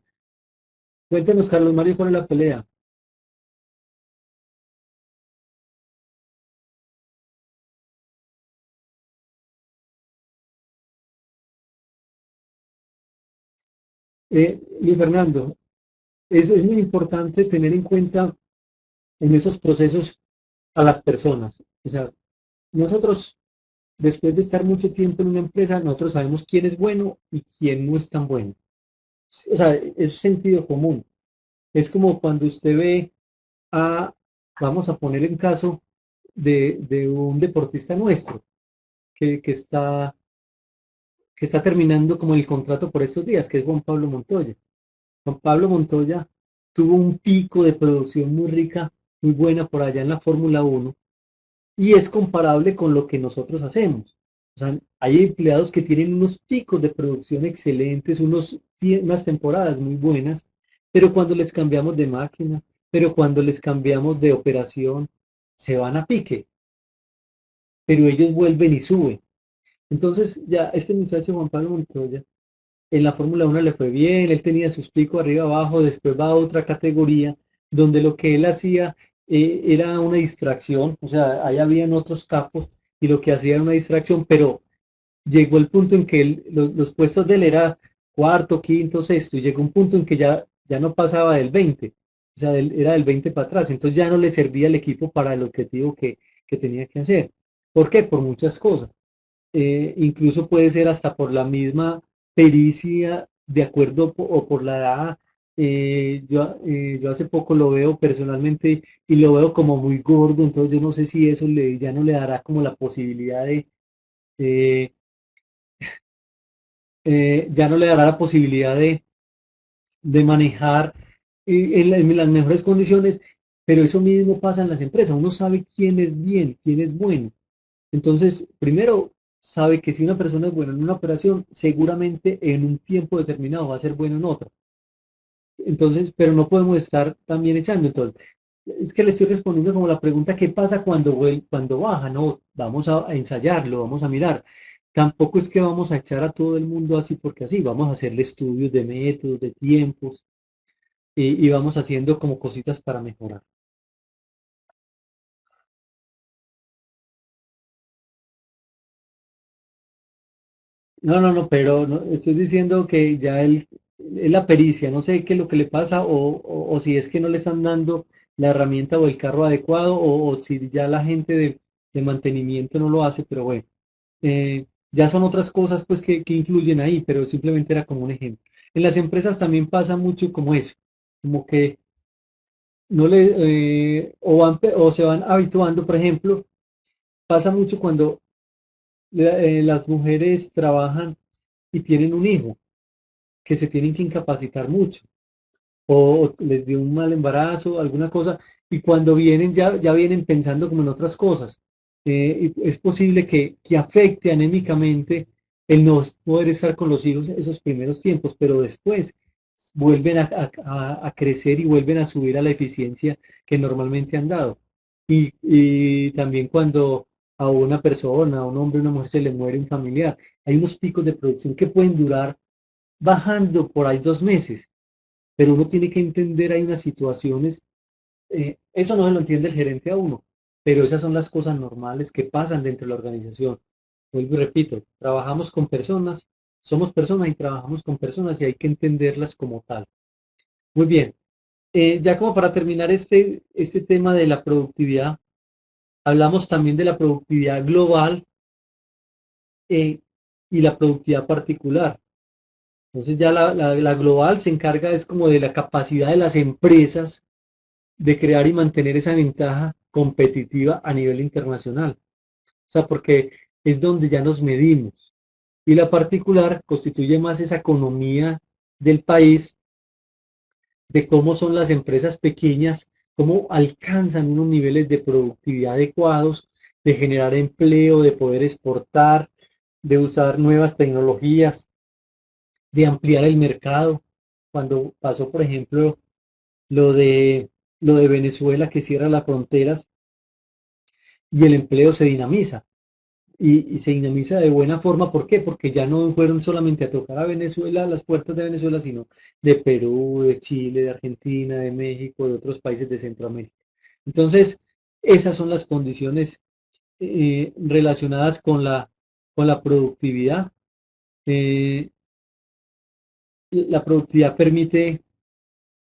Cuéntenos, Carlos Mario, cuál es la pelea. Luis Fernando, es muy importante tener en cuenta en esos procesos a las personas. O sea, nosotros, después de estar mucho tiempo en una empresa, nosotros sabemos quién es bueno y quién no es tan bueno. O sea, es sentido común. Es como cuando usted ve a, vamos a poner en caso de un deportista nuestro que, que está, que está terminando como el contrato por estos días, que es Juan Pablo Montoya. Juan Pablo Montoya tuvo un pico de producción muy rica, muy buena por allá en la Fórmula 1 y es comparable con lo que nosotros hacemos. O sea, hay empleados que tienen unos picos de producción excelentes, unas temporadas muy buenas, pero cuando les cambiamos de máquina, pero cuando les cambiamos de operación, se van a pique, pero ellos vuelven y suben. Entonces, ya este muchacho Juan Pablo Montoya, en la Fórmula 1 le fue bien, él tenía sus picos arriba abajo, después va a otra categoría, donde lo que él hacía era una distracción, o sea, ahí habían otros capos y lo que hacía era una distracción, pero llegó el punto en que los puestos de él era cuarto, quinto, sexto, y llegó un punto en que ya no pasaba del 20, o sea, era del 20 para atrás, entonces ya no le servía el equipo para el objetivo que tenía que hacer. ¿Por qué? Por muchas cosas. Incluso puede ser hasta por la misma pericia, de acuerdo o por la edad. Yo hace poco lo veo personalmente y lo veo como muy gordo, entonces yo no sé si eso ya no le dará como la posibilidad eh, ya no le dará la posibilidad de manejar en las mejores condiciones, pero eso mismo pasa en las empresas. Uno sabe quién es bien, quién es bueno. Entonces, primero, sabe que si una persona es buena en una operación, seguramente en un tiempo determinado va a ser bueno en otra. Entonces, pero no podemos estar también echando. Entonces, es que le estoy respondiendo como la pregunta, ¿qué pasa cuando baja? No, vamos a ensayarlo, vamos a mirar. Tampoco es que vamos a echar a todo el mundo así porque así, vamos a hacerle estudios de métodos, de tiempos, y vamos haciendo como cositas para mejorar. No, no, no, pero no, estoy diciendo que ya es la pericia, no sé qué es lo que le pasa o si es que no le están dando la herramienta o el carro adecuado o si ya la gente de mantenimiento no lo hace, pero bueno, ya son otras cosas pues que influyen ahí, pero simplemente era como un ejemplo. En las empresas también pasa mucho como eso, como que no o se van habituando, por ejemplo, pasa mucho cuando las mujeres trabajan y tienen un hijo que se tienen que incapacitar mucho, o les dio un mal embarazo, alguna cosa, y cuando vienen ya vienen pensando como en otras cosas. Y es posible que afecte anémicamente el no poder estar con los hijos esos primeros tiempos, pero después vuelven a crecer y vuelven a subir a la eficiencia que normalmente han dado. Y también cuando a una persona, a un hombre, a una mujer se le muere un familiar, hay unos picos de producción que pueden durar bajando por ahí 2 meses, pero uno tiene que entender, hay unas situaciones, eso no se lo entiende el gerente a uno, pero esas son las cosas normales que pasan dentro de la organización. Vuelvo y repito, trabajamos con personas Somos personas y trabajamos con personas y hay que entenderlas como tal. Muy bien. Ya como para terminar este tema de la productividad, hablamos también de la productividad global eh, y la productividad particular. Entonces ya la global se encarga es como de la capacidad de las empresas de crear y mantener esa ventaja competitiva a nivel internacional. O sea, porque es donde ya nos medimos. Y la particular constituye más esa economía del país, de cómo son las empresas pequeñas, cómo alcanzan unos niveles de productividad adecuados, de generar empleo, de poder exportar, de usar nuevas tecnologías, de ampliar el mercado. Cuando pasó, por ejemplo, lo de, lo de Venezuela que cierra las fronteras y el empleo se dinamiza. Y se dinamiza de buena forma. ¿Por qué? Porque ya no fueron solamente a tocar a Venezuela, las puertas de Venezuela, sino de Perú, de Chile, de Argentina, de México, de otros países de Centroamérica. Entonces, esas son las condiciones relacionadas con la productividad. Eh, la productividad permite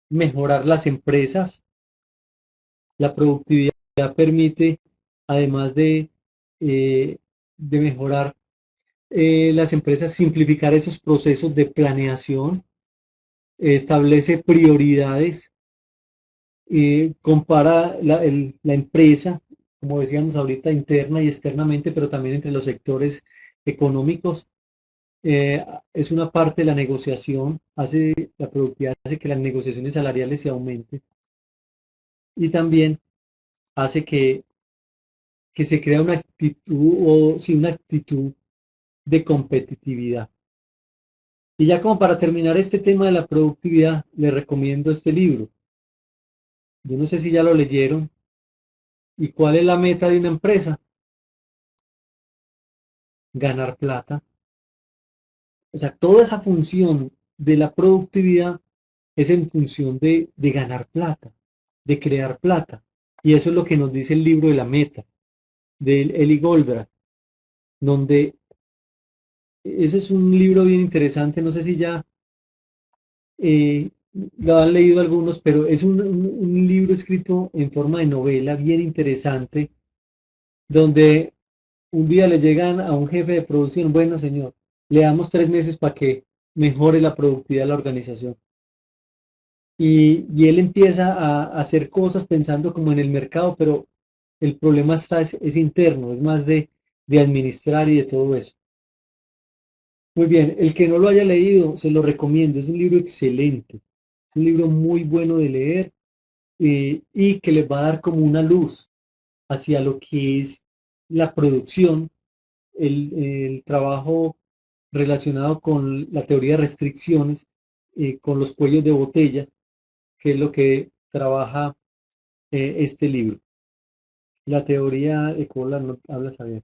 mejorar las empresas, la productividad permite, además eh, de mejorar las empresas, simplificar esos procesos de planeación, establece prioridades, compara la empresa, como decíamos ahorita, interna y externamente, pero también entre los sectores económicos. Es una parte de la negociación, la productividad hace que las negociaciones salariales se aumenten y también hace que se crea una actitud o sí, una actitud de competitividad. Y ya como para terminar este tema de la productividad, les recomiendo este libro. Yo no sé si ya lo leyeron. ¿Y cuál es la meta de una empresa? Ganar plata. O sea, toda esa función de la productividad es en función de ganar plata, de crear plata. Y eso es lo que nos dice el libro de la meta, de Eli Goldberg, donde ese es un libro bien interesante. No sé si ya lo han leído algunos, pero es un libro escrito en forma de novela bien interesante, donde un día le llegan a un jefe de producción, bueno señor, le damos 3 meses para que mejore la productividad de la organización. Y él empieza a hacer cosas pensando como en el mercado, pero el problema es interno, es más de administrar y de todo eso. Muy bien, el que no lo haya leído, se lo recomiendo, es un libro excelente, es un libro muy bueno de leer y que les va a dar como una luz hacia lo que es la producción, el trabajo relacionado con la teoría de restricciones, con los cuellos de botella, que es lo que trabaja este libro. La teoría de Kohler no habla saber.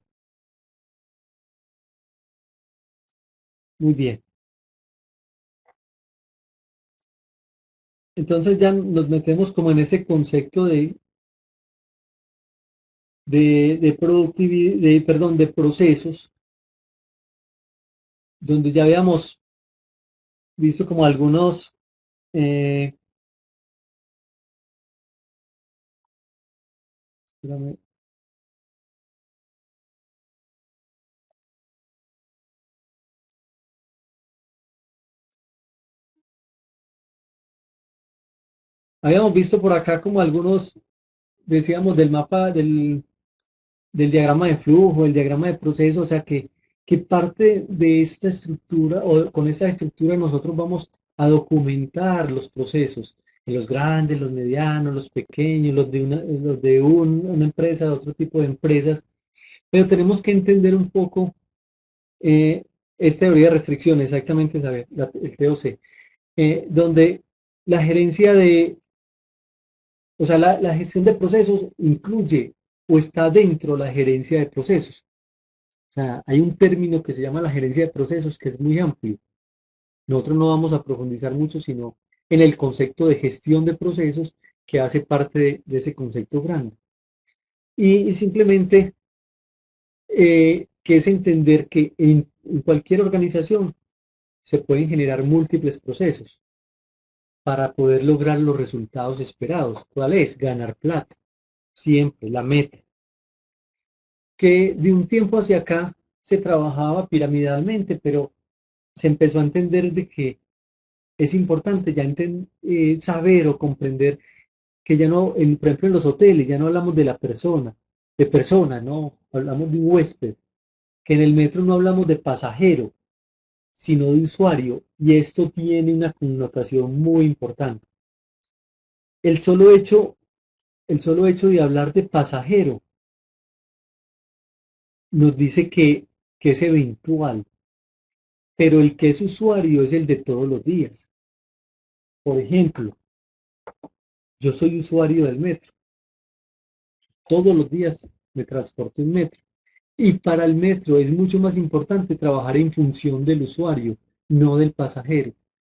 Muy bien. Entonces ya nos metemos como en ese concepto de productividad, perdón, de procesos, donde ya habíamos visto como algunos, eh, espérame, habíamos visto por acá como algunos, decíamos, del mapa del diagrama de flujo, el diagrama de proceso, o sea que parte de esta estructura o con esta estructura nosotros vamos a documentar los procesos, los grandes, los medianos, los pequeños, los de una empresa, de otro tipo de empresas, pero tenemos que entender un poco eh, esta teoría de restricción, exactamente, saber, el TOC, donde la gerencia o sea, la gestión de procesos incluye o está dentro de la gerencia de procesos. O sea, hay un término que se llama la gerencia de procesos que es muy amplio. Nosotros no vamos a profundizar mucho, sino en el concepto de gestión de procesos que hace parte de ese concepto grande. Y simplemente que es entender que en cualquier organización se pueden generar múltiples procesos para poder lograr los resultados esperados. ¿Cuál es? Ganar plata. Siempre, la meta. Que de un tiempo hacia acá se trabajaba piramidalmente, pero se empezó a entender de que es importante ya saber o comprender que ya no, por ejemplo, en los hoteles ya no hablamos de persona, no, hablamos de un huésped, que en el metro no hablamos de pasajero, sino de usuario, y esto tiene una connotación muy importante. El solo hecho, el solo hecho de hablar de pasajero nos dice que es eventual, pero el que es usuario es el de todos los días. Por ejemplo, yo soy usuario del metro, todos los días me transporto en metro. Y para el metro es mucho más importante trabajar en función del usuario, no del pasajero.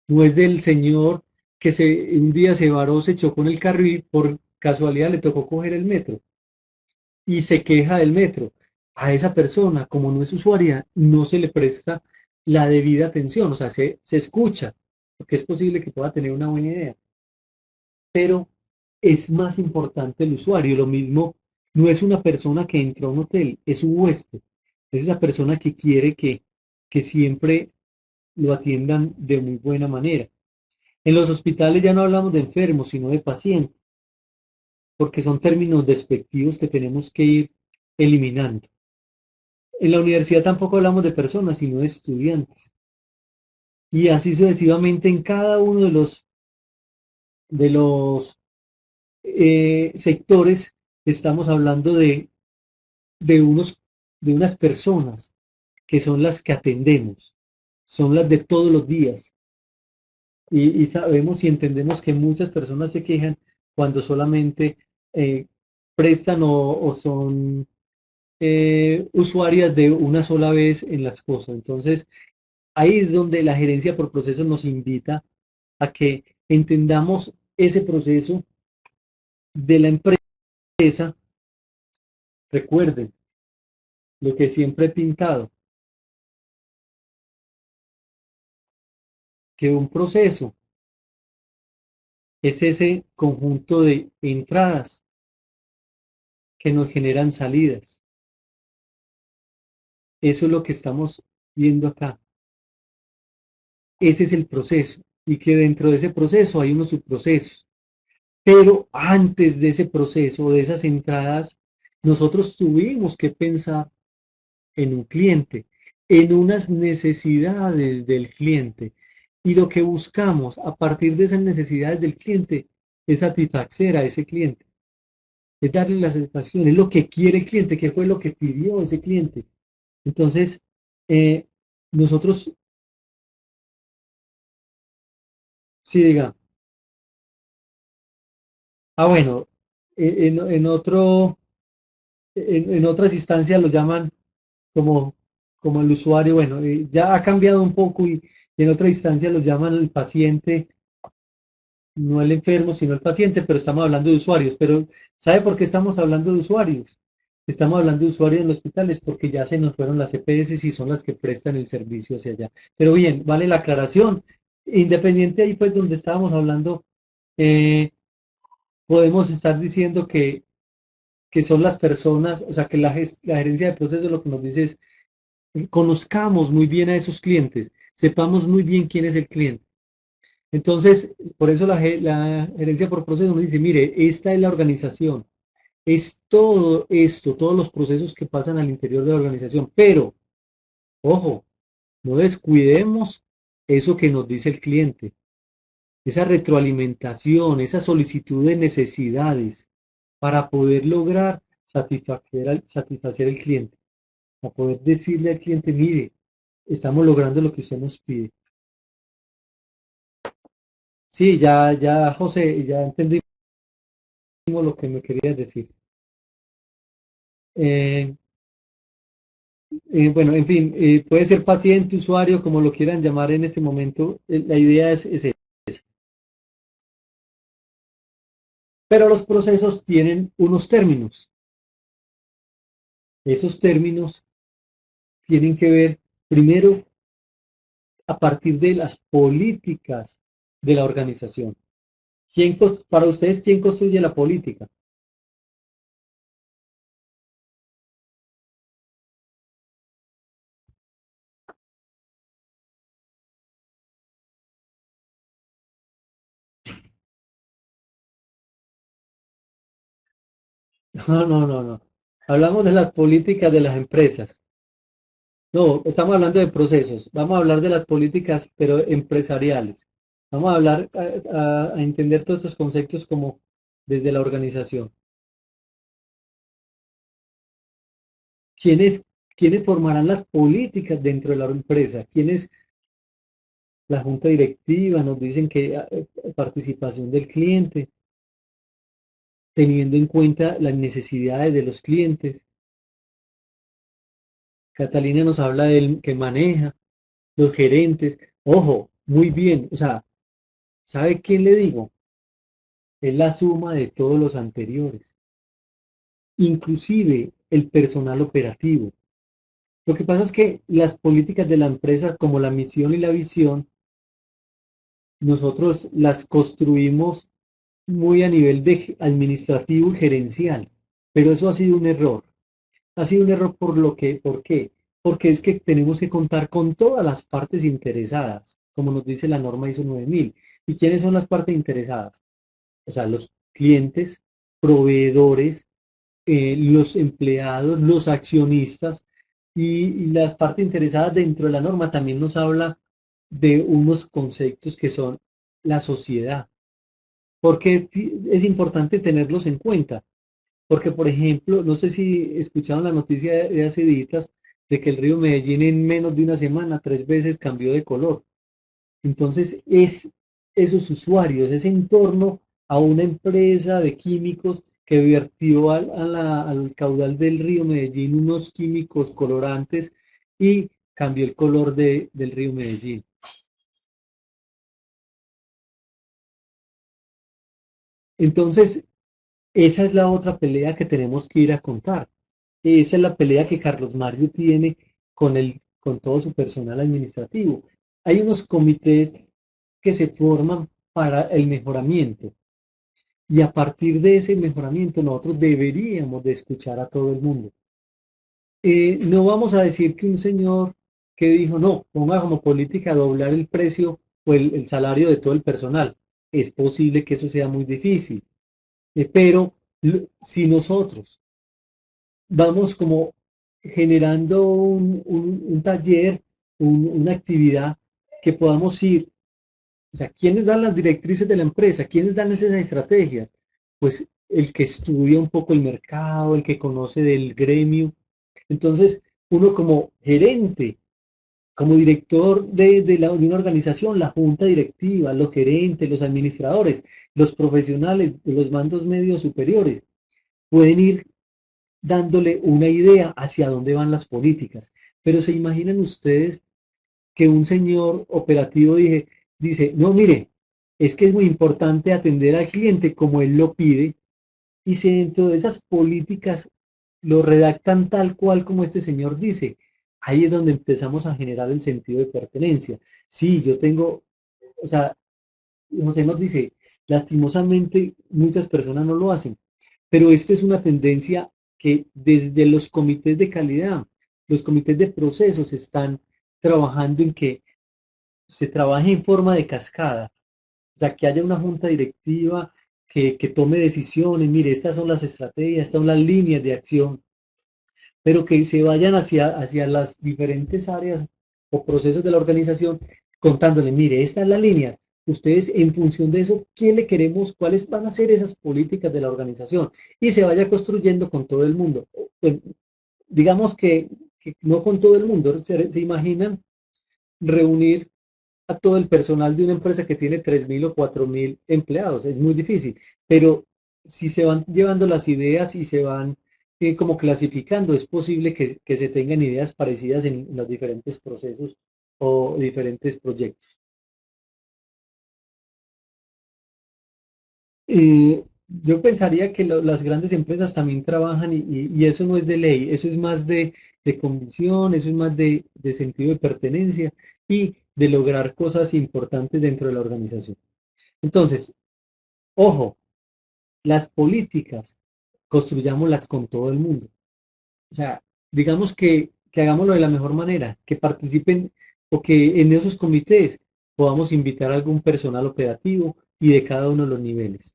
No es del señor que un día se varó, se chocó en el carro y por casualidad le tocó coger el metro y se queja del metro. A esa persona, como no es usuaria, no se le presta la debida atención, o sea, se escucha, porque es posible que pueda tener una buena idea, pero es más importante el usuario. Lo mismo, no es una persona que entró a un hotel, es un huésped, es esa persona que quiere que siempre lo atiendan de muy buena manera. En los hospitales ya no hablamos de enfermos, sino de pacientes, porque son términos despectivos que tenemos que ir eliminando. En la universidad tampoco hablamos de personas, sino de estudiantes. Y así sucesivamente en cada uno de los sectores estamos hablando de, unos, de unas personas que son las que atendemos, son las de todos los días. Y sabemos y entendemos que muchas personas se quejan cuando solamente eh, prestan o son usuarias de una sola vez en las cosas. Entonces, ahí es donde la gerencia por procesos nos invita a que entendamos ese proceso de la empresa. Recuerden lo que siempre he pintado, que un proceso es ese conjunto de entradas que nos generan salidas. Eso es lo que estamos viendo acá. Ese es el proceso. Y que dentro de ese proceso hay unos subprocesos. Pero antes de ese proceso, de esas entradas, nosotros tuvimos que pensar en un cliente, en unas necesidades del cliente. Y lo que buscamos a partir de esas necesidades del cliente es satisfacer a ese cliente, es darle la satisfacción, es lo que quiere el cliente, qué fue lo que pidió ese cliente. Entonces, eh, nosotros, sí, diga, bueno, en en otras instancias lo llaman como, como el usuario, bueno, ya ha cambiado un poco y en otra instancia lo llaman el paciente, no el enfermo, sino el paciente, pero estamos hablando de usuarios. Pero ¿sabe por qué estamos hablando de usuarios? Estamos hablando de usuarios en los hospitales porque ya se nos fueron las EPS y son las que prestan el servicio hacia allá. Pero bien, vale la aclaración. Independiente ahí, pues, donde estábamos hablando, eh, podemos estar diciendo que son las personas, o sea, que la gerencia de procesos lo que nos dice es, conozcamos muy bien a esos clientes, sepamos muy bien quién es el cliente. Entonces, por eso la gerencia por procesos nos dice, mire, esta es la organización, es todo esto, todos los procesos que pasan al interior de la organización, pero, ojo, no descuidemos eso que nos dice el cliente, esa retroalimentación, esa solicitud de necesidades para poder lograr satisfacer al cliente, para poder decirle al cliente, mire, estamos logrando lo que usted nos pide. Sí, ya, José, ya entendimos lo que me querías decir. Eh, bueno, en fin, puede ser paciente, usuario, como lo quieran llamar en este momento. La idea es esa. Pero los procesos tienen unos términos. Esos términos tienen que ver, primero, a partir de las políticas de la organización. Para ustedes, ¿quién construye la política? No, no, no, no. Hablamos de las políticas de las empresas. No, estamos hablando de procesos. Vamos a hablar de las políticas, pero empresariales. Vamos a hablar, a entender todos estos conceptos como desde la organización. ¿Quiénes, quiénes formarán las políticas dentro de la empresa? ¿Quiénes, la junta directiva? Nos dicen que participación del cliente, teniendo en cuenta las necesidades de los clientes. Catalina nos habla del que maneja, los gerentes. Ojo, muy bien. O sea, ¿sabe quién le digo? Es la suma de todos los anteriores, inclusive el personal operativo. Lo que pasa es que las políticas de la empresa, como la misión y la visión, nosotros las construimos muy a nivel de administrativo y gerencial, pero eso ha sido un error. Ha sido un error ¿por qué? Porque es que tenemos que contar con todas las partes interesadas, como nos dice la norma ISO 9000. ¿Y quiénes son las partes interesadas? O sea, los clientes, proveedores, los empleados, los accionistas y las partes interesadas dentro de la norma también nos habla de unos conceptos que son la sociedad. Porque es importante tenerlos en cuenta. Porque, por ejemplo, no sé si escucharon la noticia de hace días de que el río Medellín en menos de una semana 3 veces cambió de color. Entonces, es esos usuarios, ese entorno a una empresa de químicos que vertió al caudal del río Medellín unos químicos colorantes y cambió el color del río Medellín. Entonces, esa es la otra pelea que tenemos que ir a contar. Esa es la pelea que Carlos Mario tiene con todo su personal administrativo. Hay unos comités que se forman para el mejoramiento y a partir de ese mejoramiento nosotros deberíamos de escuchar a todo el mundo. No vamos a decir que un señor que dijo, no, ponga como política doblar el precio o el salario de todo el personal. Es posible que eso sea muy difícil, pero si nosotros vamos como generando un taller, una actividad que podamos ir, o sea, ¿quiénes dan las directrices de la empresa? ¿Quiénes dan esas estrategias? Pues el que estudia un poco el mercado, el que conoce del gremio. Entonces, uno como gerente, como director de una organización, la junta directiva, los gerentes, los administradores, los profesionales de los mandos medios superiores, pueden ir dándole una idea hacia dónde van las políticas. Pero se imaginan ustedes que un señor operativo dice, no, mire, es que es muy importante atender al cliente como él lo pide, y si dentro de esas políticas lo redactan tal cual como este señor dice, ahí es donde empezamos a generar el sentido de pertenencia. Sí, yo tengo, o sea, José nos dice, lastimosamente muchas personas no lo hacen, pero esta es una tendencia que desde los comités de calidad, los comités de procesos están trabajando en que se trabaje en forma de cascada, o sea, que haya una junta directiva que tome decisiones, mire, estas son las estrategias, estas son las líneas de acción, pero que se vayan hacia las diferentes áreas o procesos de la organización contándole, mire, esta es la línea, ustedes en función de eso, ¿quién le queremos? ¿Cuáles van a ser esas políticas de la organización? Y se vaya construyendo con todo el mundo. Pues, digamos que no con todo el mundo, se imaginan reunir a todo el personal de una empresa que tiene 3.000 o 4.000 empleados. Es muy difícil, pero si se van llevando las ideas y se van como clasificando, es posible que se tengan ideas parecidas en los diferentes procesos o diferentes proyectos. Yo pensaría que las grandes empresas también trabajan y eso no es de ley, eso es más de convicción, eso es más de sentido de pertenencia y de lograr cosas importantes dentro de la organización. Entonces, ojo, las políticas construyámoslas con todo el mundo. O sea, digamos que hagámoslo de la mejor manera, que participen o que en esos comités podamos invitar a algún personal operativo y de cada uno de los niveles.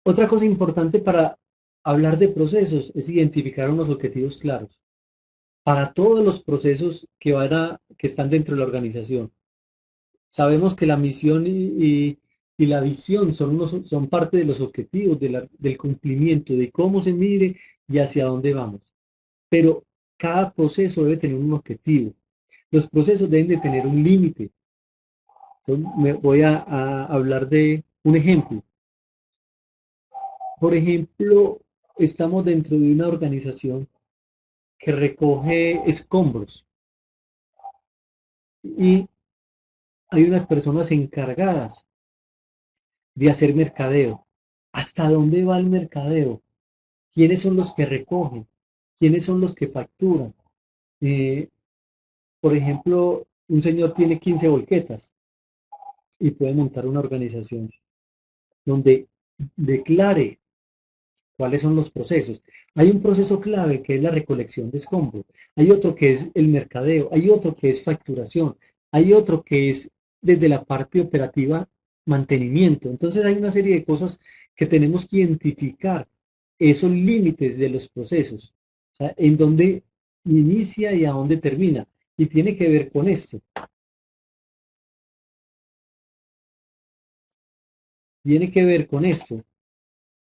Otra cosa importante para hablar de procesos es identificar unos objetivos claros para todos los procesos que están dentro de la organización. Sabemos que la misión y la visión son parte de los objetivos, del cumplimiento, de cómo se mide y hacia dónde vamos. Pero cada proceso debe tener un objetivo. Los procesos deben de tener un límite. Entonces, me voy a hablar de un ejemplo. Por ejemplo, estamos dentro de una organización que recoge escombros y hay unas personas encargadas de hacer mercadeo. ¿Hasta dónde va el mercadeo? ¿Quiénes son los que recogen? ¿Quiénes son los que facturan? Eh, por ejemplo, un señor tiene 15 volquetas y puede montar una organización donde declare cuáles son los procesos. Hay un proceso clave que es la recolección de escombros, hay otro que es el mercadeo, hay otro que es facturación, hay otro que es desde la parte operativa mantenimiento. Entonces hay una serie de cosas que tenemos que identificar esos límites de los procesos, o sea, en dónde inicia y a dónde termina. Y tiene que ver con esto, tiene que ver con esto.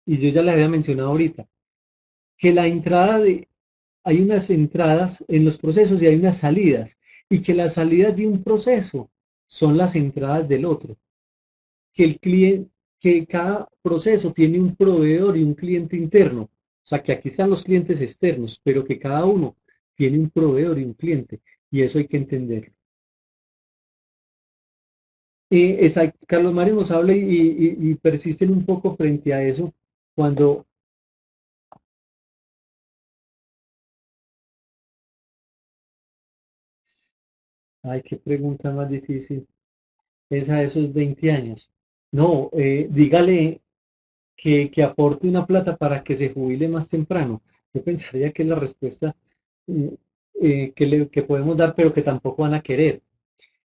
Y yo ya le había mencionado ahorita, que la entrada de, hay unas entradas en los procesos y hay unas salidas, y que las salidas de un proceso son las entradas del otro, que el cliente, que cada proceso tiene un proveedor y un cliente interno, o sea que aquí están los clientes externos, pero que cada uno tiene un proveedor y un cliente, y eso hay que entenderlo. Carlos Mario nos habla y persisten un poco frente a eso cuando, ay, qué pregunta más difícil, es a esos 20 años. No, dígale que aporte una plata para que se jubile más temprano. Yo pensaría que es la respuesta eh, que podemos dar, pero que tampoco van a querer.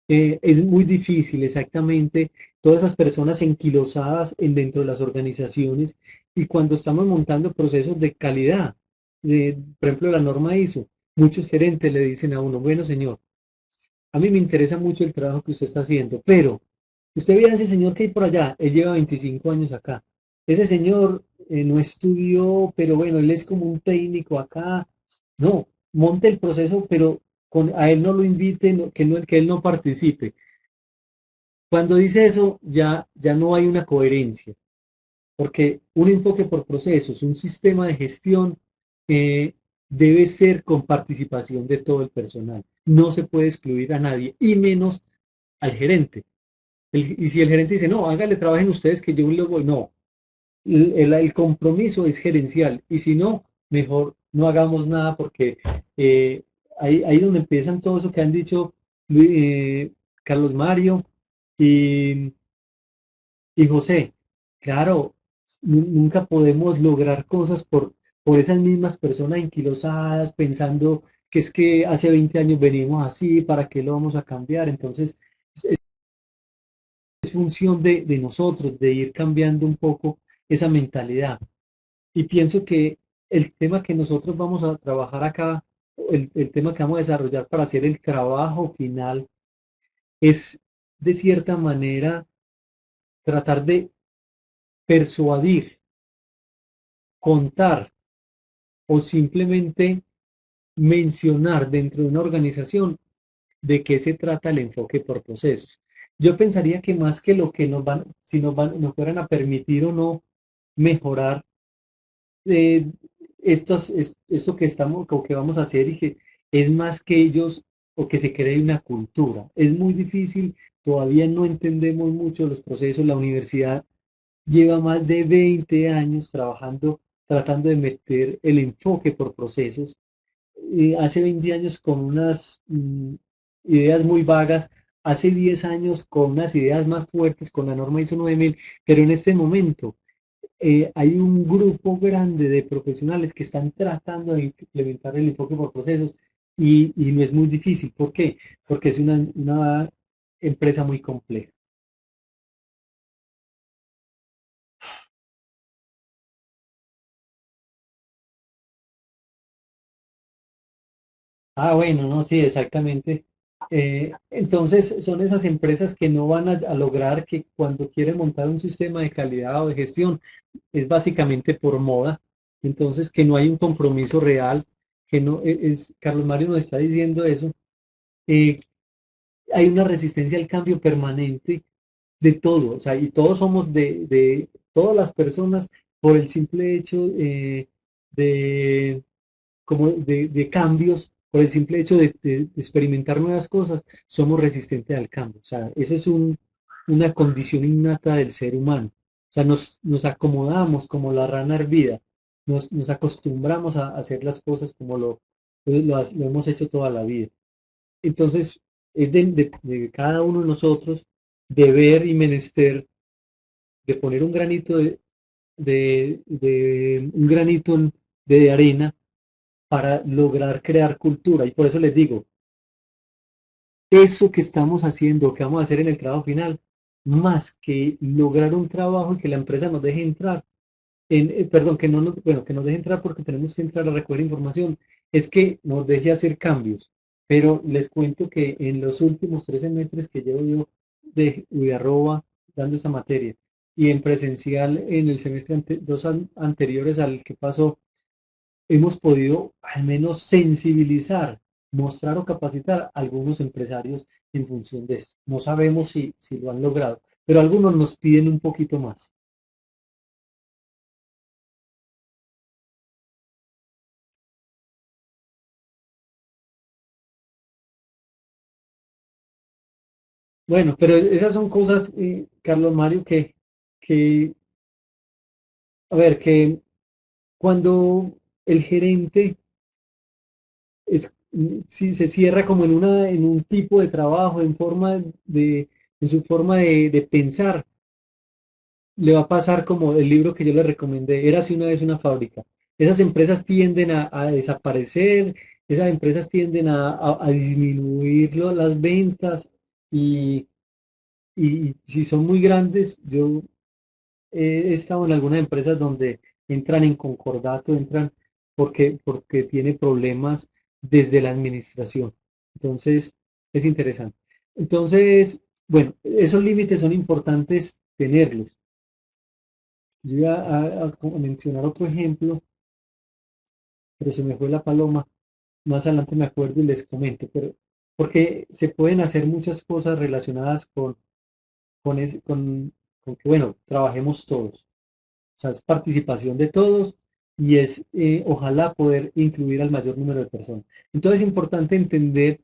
Es muy difícil, exactamente, todas esas personas enquilosadas dentro de las organizaciones y cuando estamos montando procesos de calidad, por ejemplo, la norma ISO, muchos gerentes le dicen a uno, bueno, señor, a mí me interesa mucho el trabajo que usted está haciendo, pero usted ve a ese señor que hay por allá, él lleva 25 años acá. Ese señor no estudió, pero bueno, él es como un técnico acá. No, monte el proceso, pero a él no lo invite, que él no participe. Cuando dice eso, ya no hay una coherencia, porque un enfoque por procesos, un sistema de gestión, eh, debe ser con participación de todo el personal. No se puede excluir a nadie, y menos al gerente. Y si el gerente dice, no, hágale, trabajen ustedes que yo luego voy, no, el compromiso es gerencial y si no, mejor no hagamos nada porque eh, ahí es donde empiezan todo eso que han dicho Carlos Mario y, y José. Claro, nunca podemos lograr cosas por esas mismas personas enquilosadas pensando que es que hace 20 años venimos así, ¿para qué lo vamos a cambiar? Entonces, es función de nosotros, de ir cambiando un poco esa mentalidad. Y pienso que el tema que nosotros vamos a trabajar acá, el tema que vamos a desarrollar para hacer el trabajo final, es de cierta manera tratar de persuadir, contar o simplemente mencionar dentro de una organización de qué se trata el enfoque por procesos. Yo pensaría que más que lo que si nos fueran a permitir o no mejorar eh, esto que estamos, o que vamos a hacer y que es más que ellos o que se cree una cultura. Es muy difícil, todavía no entendemos mucho los procesos. La universidad lleva más de 20 años trabajando, tratando de meter el enfoque por procesos. Hace 20 años con unas ideas muy vagas, hace 10 años con unas ideas más fuertes con la norma ISO 9000, pero en este momento hay un grupo grande de profesionales que están tratando de implementar el enfoque por procesos y no es muy difícil. ¿Por qué? Porque es una empresa muy compleja. Ah, bueno, no, sí, exactamente. Entonces, son esas empresas que no van a lograr que cuando quieren montar un sistema de calidad o de gestión, es básicamente por moda. Entonces, que no hay un compromiso real, que no Carlos Mario nos está diciendo eso. eh, Hay una resistencia al cambio permanente de todo, o sea, y todos somos de todas las personas por el simple hecho de de cambios, por el simple hecho de experimentar nuevas cosas, somos resistentes al cambio. O sea, eso es una condición innata del ser humano. O sea, nos acomodamos como la rana hervida, nos acostumbramos a hacer las cosas como lo hemos hecho toda la vida. Entonces, es de cada uno de nosotros deber y menester de poner un granito un granito de arena para lograr crear cultura. Y por eso les digo, eso que estamos haciendo, que vamos a hacer en el trabajo final, más que lograr un trabajo y que la empresa nos deje entrar, perdón, que no nos, bueno, que nos deje entrar porque tenemos que entrar a recoger información, es que nos deje hacer cambios. Pero les cuento que en los últimos 3 semestres que llevo yo de Udiarroba dando esa materia y en presencial en el semestre dos anteriores al que pasó, hemos podido al menos sensibilizar, mostrar o capacitar a algunos empresarios en función de esto. No sabemos si lo han logrado, pero algunos nos piden un poquito más. Bueno, pero esas son cosas, Carlos Mario, que, a ver, que cuando el gerente es, si se cierra como en un tipo de trabajo, en su forma de pensar, le va a pasar como el libro que yo le recomendé, era así una vez una fábrica. Esas empresas tienden a desaparecer, esas empresas tienden a disminuir las ventas y, y si son muy grandes, yo he estado en algunas empresas donde entran en concordato, entran porque tiene problemas desde la administración. Entonces, es interesante. Entonces, bueno, esos límites son importantes tenerlos. Yo iba a mencionar otro ejemplo, pero se me fue la paloma. Más adelante me acuerdo y les comento, pero porque se pueden hacer muchas cosas relacionadas con que, bueno, trabajemos todos. O sea, es participación de todos y es ojalá poder incluir al mayor número de personas. Entonces es importante entender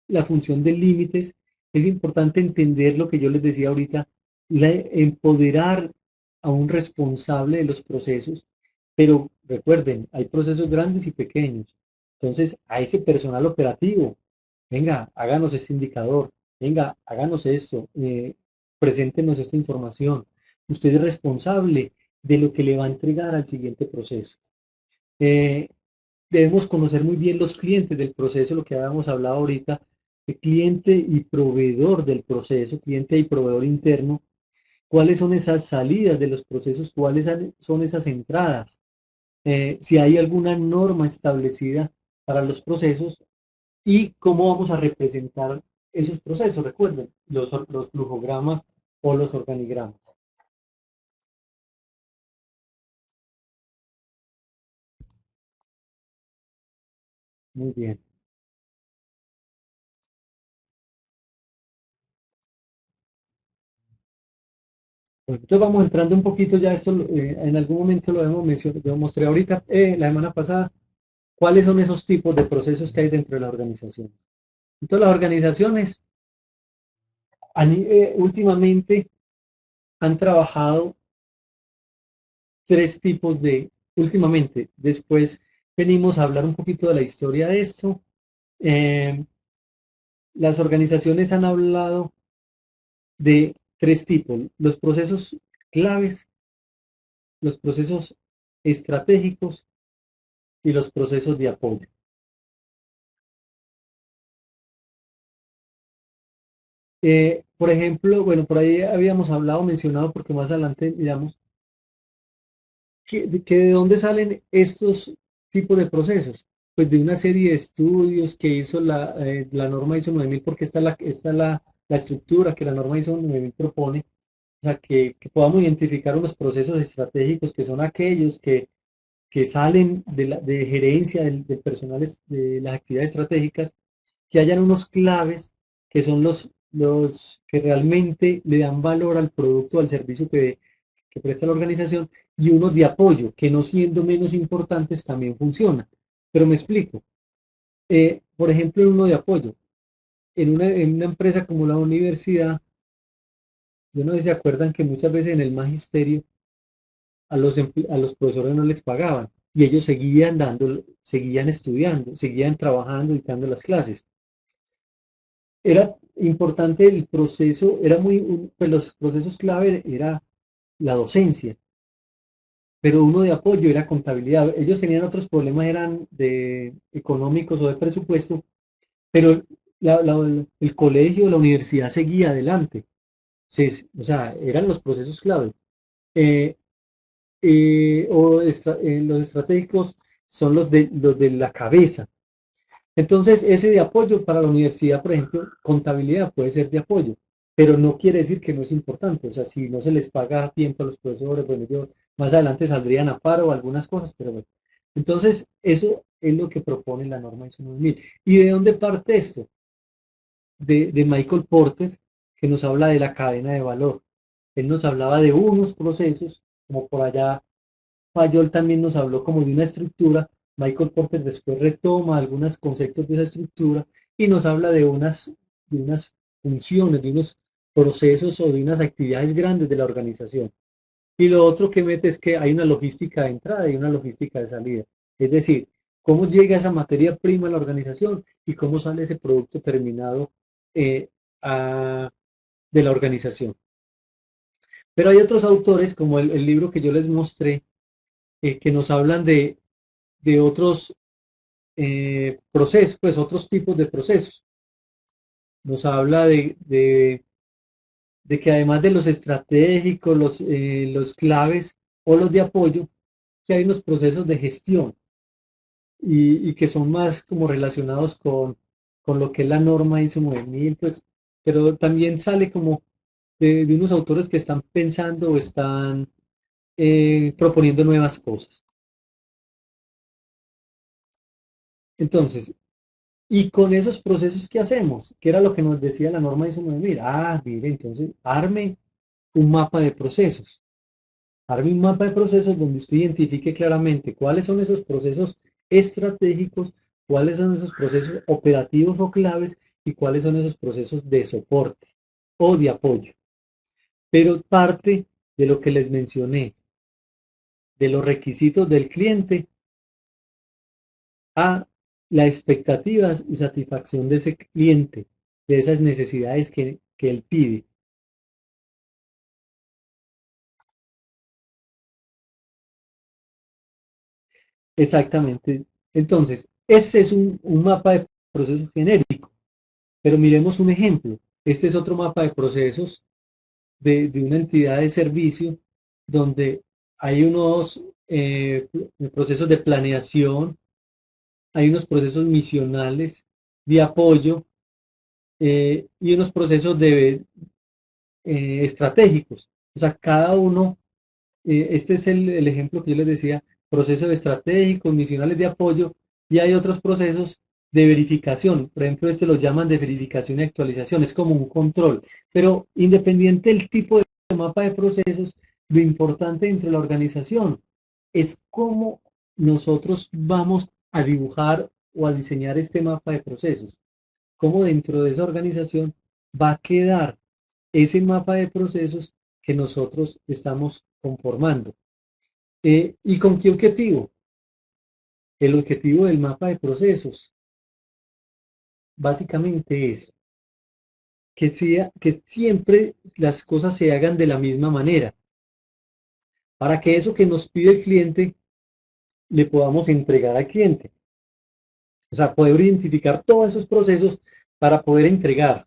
la función de límites, es importante entender lo que yo les decía ahorita, empoderar a un responsable de los procesos, pero recuerden, hay procesos grandes y pequeños. Entonces, a ese personal operativo, venga, háganos este indicador, venga, háganos esto, preséntenos esta información. Usted es responsable de lo que le va a entregar al siguiente proceso. Eh, Debemos conocer muy bien los clientes del proceso, lo que habíamos hablado ahorita, el cliente y proveedor del proceso, cliente y proveedor interno, cuáles son esas salidas de los procesos, cuáles son esas entradas, si hay alguna norma establecida para los procesos y cómo vamos a representar esos procesos. Recuerden, los flujogramas o los organigramas. Muy bien. Bueno, entonces vamos entrando un poquito ya esto, en algún momento lo hemos mencionado, yo mostré ahorita, la semana pasada, cuáles son esos tipos de procesos que hay dentro de las organizaciones. Entonces las organizaciones últimamente han trabajado últimamente, después venimos a hablar un poquito de la historia de esto, eh, las organizaciones han hablado de tres tipos: los procesos claves, los procesos estratégicos y los procesos de apoyo. Por ejemplo, bueno, por ahí habíamos hablado, mencionado, porque más adelante miramos, que de dónde salen estos tipos de procesos. Pues de una serie de estudios que hizo la norma ISO 9000, porque la estructura que la norma ISO 9000 propone, o sea, que podamos identificar unos procesos estratégicos que son aquellos que salen de gerencia del personal de las actividades estratégicas, que hayan unos claves que son los que realmente le dan valor al producto, al servicio que presta la organización, y unos de apoyo, que no siendo menos importantes también funcionan. Pero me explico. Por ejemplo, en uno de apoyo, en una empresa como la universidad, yo no sé si se acuerdan que muchas veces en el magisterio a los profesores no les pagaban y ellos seguían estudiando, seguían trabajando y dando las clases. Era importante el proceso, pues los procesos clave era la docencia, pero uno de apoyo era contabilidad. Ellos tenían otros problemas, eran de económicos o de presupuesto, pero el colegio, la universidad seguía adelante. O sea, eran los procesos clave. Eh, los estratégicos son los de la cabeza. Entonces, ese de apoyo para la universidad, por ejemplo, contabilidad puede ser de apoyo, pero no quiere decir que no es importante. O sea, si no se les paga a tiempo a los profesores, bueno, yo más adelante saldrían a paro algunas cosas, pero bueno. Entonces, eso es lo que propone la norma ISO 9000. ¿Y de dónde parte esto? De Michael Porter, que nos habla de la cadena de valor. Él nos hablaba de unos procesos, como por allá Fayol también nos habló como de una estructura. Michael Porter después retoma algunos conceptos de esa estructura y nos habla de unas funciones, de unos procesos o de unas actividades grandes de la organización. Y lo otro que mete es que hay una logística de entrada y una logística de salida. Es decir, cómo llega esa materia prima a la organización y cómo sale ese producto terminado eh, a- de la organización. Pero hay otros autores, como el libro que yo les mostré, que nos hablan de otros procesos, pues otros tipos de procesos. Nos habla de que además de los estratégicos, los claves o los de apoyo, que hay unos procesos de gestión y que son más como relacionados con lo que es la norma ISO 9000, pues, pero también sale como de unos autores que están pensando o están proponiendo nuevas cosas. Entonces, y con esos procesos, ¿qué hacemos? ¿Qué era lo que nos decía la norma ISO 9000? Mire, entonces, arme un mapa de procesos. Arme un mapa de procesos donde usted identifique claramente cuáles son esos procesos estratégicos, cuáles son esos procesos operativos o claves y cuáles son esos procesos de soporte o de apoyo. Pero parte de lo que les mencioné, de los requisitos del cliente a las expectativas y satisfacción de ese cliente, de esas necesidades que él pide. Exactamente. Entonces, este es un mapa de procesos genérico, pero miremos un ejemplo. Este es otro mapa de procesos de una entidad de servicio donde hay unos procesos de planeación, hay unos procesos misionales de apoyo y unos procesos estratégicos. O sea, cada uno, este es el ejemplo que yo les decía: procesos estratégicos, misionales de apoyo, y hay otros procesos de verificación. Por ejemplo, este lo llaman de verificación y actualización, es como un control. Pero independiente del tipo de mapa de procesos, lo importante dentro de la organización es cómo nosotros vamos a dibujar o a diseñar este mapa de procesos, cómo dentro de esa organización va a quedar ese mapa de procesos que nosotros estamos conformando. ¿Y con qué objetivo? El objetivo del mapa de procesos básicamente es que siempre las cosas se hagan de la misma manera, para que eso que nos pide el cliente le podamos entregar al cliente. O sea, poder identificar todos esos procesos para poder entregar.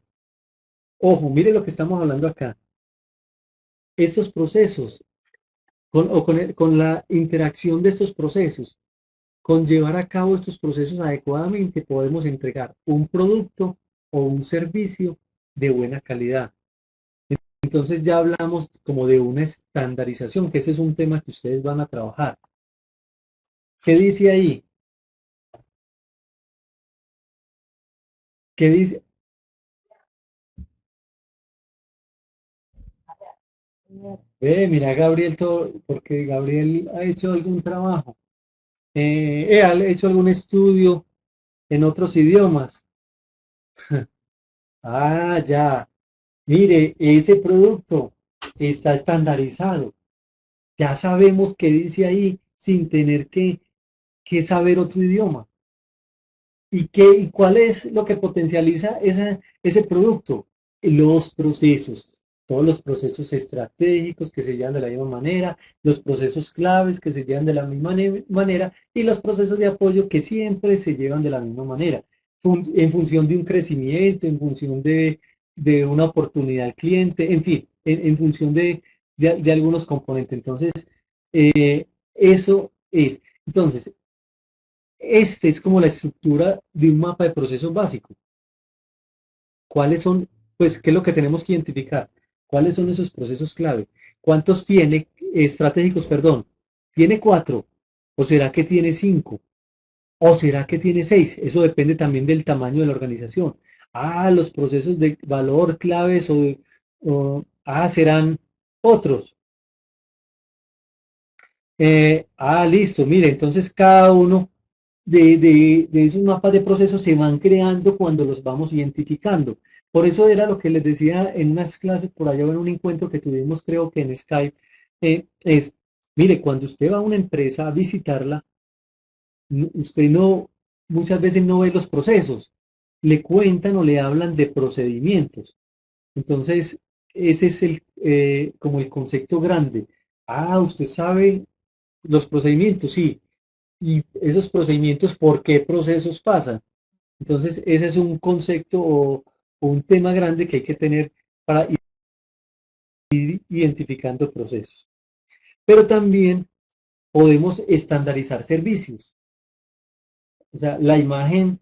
Ojo, mire lo que estamos hablando acá. Estos procesos, con la interacción de estos procesos, con llevar a cabo estos procesos adecuadamente, podemos entregar un producto o un servicio de buena calidad. Entonces ya hablamos como de una estandarización, que ese es un tema que ustedes van a trabajar. ¿Qué dice ahí? ¿Qué dice? Mira, Gabriel, todo, porque Gabriel ha hecho algún trabajo, ha hecho algún estudio en otros idiomas. Ah, ya. Mire, ese producto está estandarizado. Ya sabemos qué dice ahí sin tener que saber otro idioma. ¿Y cuál es lo que potencializa ese producto? Los procesos, todos los procesos estratégicos que se llevan de la misma manera, los procesos claves que se llevan de la misma manera y los procesos de apoyo que siempre se llevan de la misma manera, en función de un crecimiento, en función de una oportunidad al cliente, en fin, en función de algunos componentes. Entonces, eso es. Entonces, este es como la estructura de un mapa de procesos básico. ¿Cuáles son, pues, qué es lo que tenemos que identificar? ¿Cuáles son esos procesos clave? ¿Cuántos tiene estratégicos, perdón? ¿Tiene cuatro? ¿O será que tiene cinco? ¿O será que tiene seis? Eso depende también del tamaño de la organización. Ah, los procesos de valor claves serán otros. Listo, mire, entonces cada uno de esos mapas de procesos se van creando cuando los vamos identificando. Por eso era lo que les decía en unas clases por allá o en un encuentro que tuvimos, creo que en Skype, mire, cuando usted va a una empresa a visitarla, usted no, muchas veces no ve los procesos, le cuentan o le hablan de procedimientos. Entonces, ese es como el concepto grande. Usted sabe los procedimientos, sí. Y esos procedimientos, ¿por qué procesos pasan? Entonces, ese es un concepto o un tema grande que hay que tener para ir identificando procesos. Pero también podemos estandarizar servicios. O sea, la imagen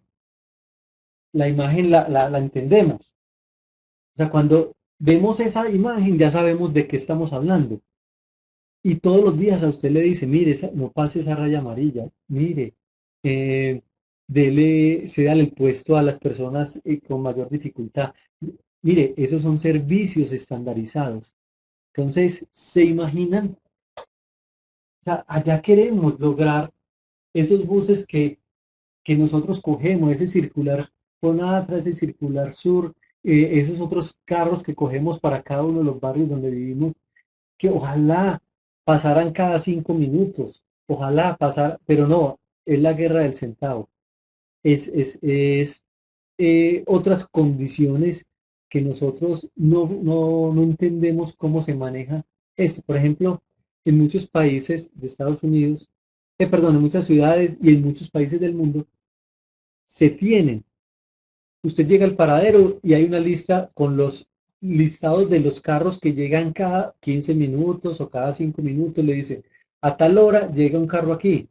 la entendemos. O sea, cuando vemos esa imagen ya sabemos de qué estamos hablando. Y todos los días a usted le dice, mire, no pase esa raya amarilla, mire, eh, cédale el puesto a las personas con mayor dificultad. Mire, esos son servicios estandarizados. Entonces, ¿se imaginan? O sea, allá queremos lograr esos buses que nosotros cogemos, ese circular Fonatra, ese circular sur, esos otros carros que cogemos para cada uno de los barrios donde vivimos que ojalá pasaran cada 5 minutos, ojalá pasara, pero no, es la guerra del centavo, es otras condiciones que nosotros no entendemos cómo se maneja esto. Por ejemplo, en muchos países de Estados Unidos, perdón, en muchas ciudades y en muchos países del mundo, se tienen. Usted llega al paradero y hay una lista con los listados de los carros que llegan cada 15 minutos o cada 5 minutos. Le dice, a tal hora llega un carro aquí.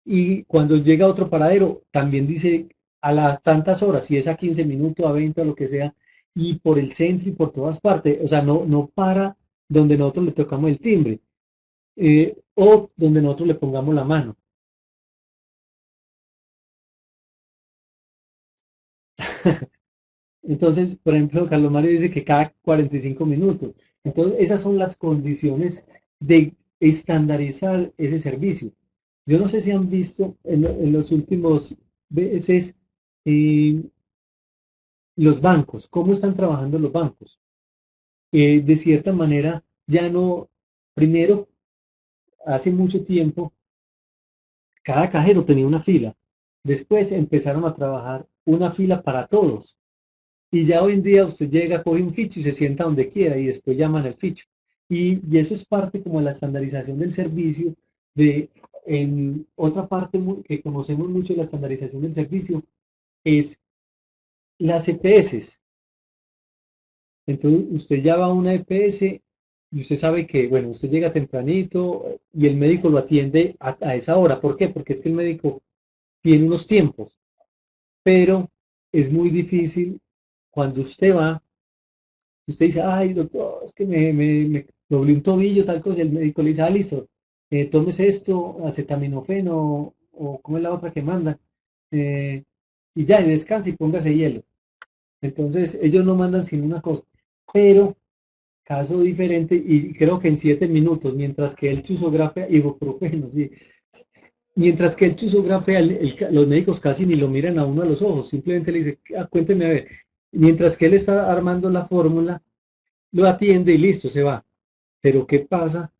Y cuando llega a otro paradero, también dice a las tantas horas, si es a 15 minutos, a 20 o lo que sea, y por el centro y por todas partes. O sea, no para donde nosotros le tocamos el timbre o donde nosotros le pongamos la mano. Entonces, por ejemplo, Carlos Mario dice que cada 45 minutos. Entonces, esas son las condiciones de estandarizar ese servicio. Yo no sé si han visto en los últimos veces eh, los bancos, cómo están trabajando los bancos. De cierta manera, ya no, primero, hace mucho tiempo, cada cajero tenía una fila. Después empezaron a trabajar una fila para todos. Y ya hoy en día usted llega, coge un ficho y se sienta donde quiera y después llaman el ficho. Y eso es parte como de la estandarización del servicio. En otra parte que conocemos mucho de la estandarización del servicio es las EPS. Entonces usted ya va a una EPS y usted sabe que, bueno, usted llega tempranito y el médico lo atiende a esa hora. ¿Por qué? Porque es que el médico tiene unos tiempos, pero es muy difícil cuando usted va. Usted dice, ay, doctor, es que me doblé un tobillo, tal cosa, y el médico le dice, ah, listo, tómese esto, acetaminofeno, o ¿cómo es la otra que manda? Eh, y ya, y descanse y póngase hielo. Entonces, ellos no mandan sin una cosa. Pero, caso diferente, y creo que en 7 minutos, mientras que él chusografía, ibuprofeno, sí, mientras que él chusografía, los médicos casi ni lo miran a uno a los ojos, simplemente le dice, ah, cuénteme a ver. Mientras que él está armando la fórmula, lo atiende y listo, se va. Pero ¿qué pasa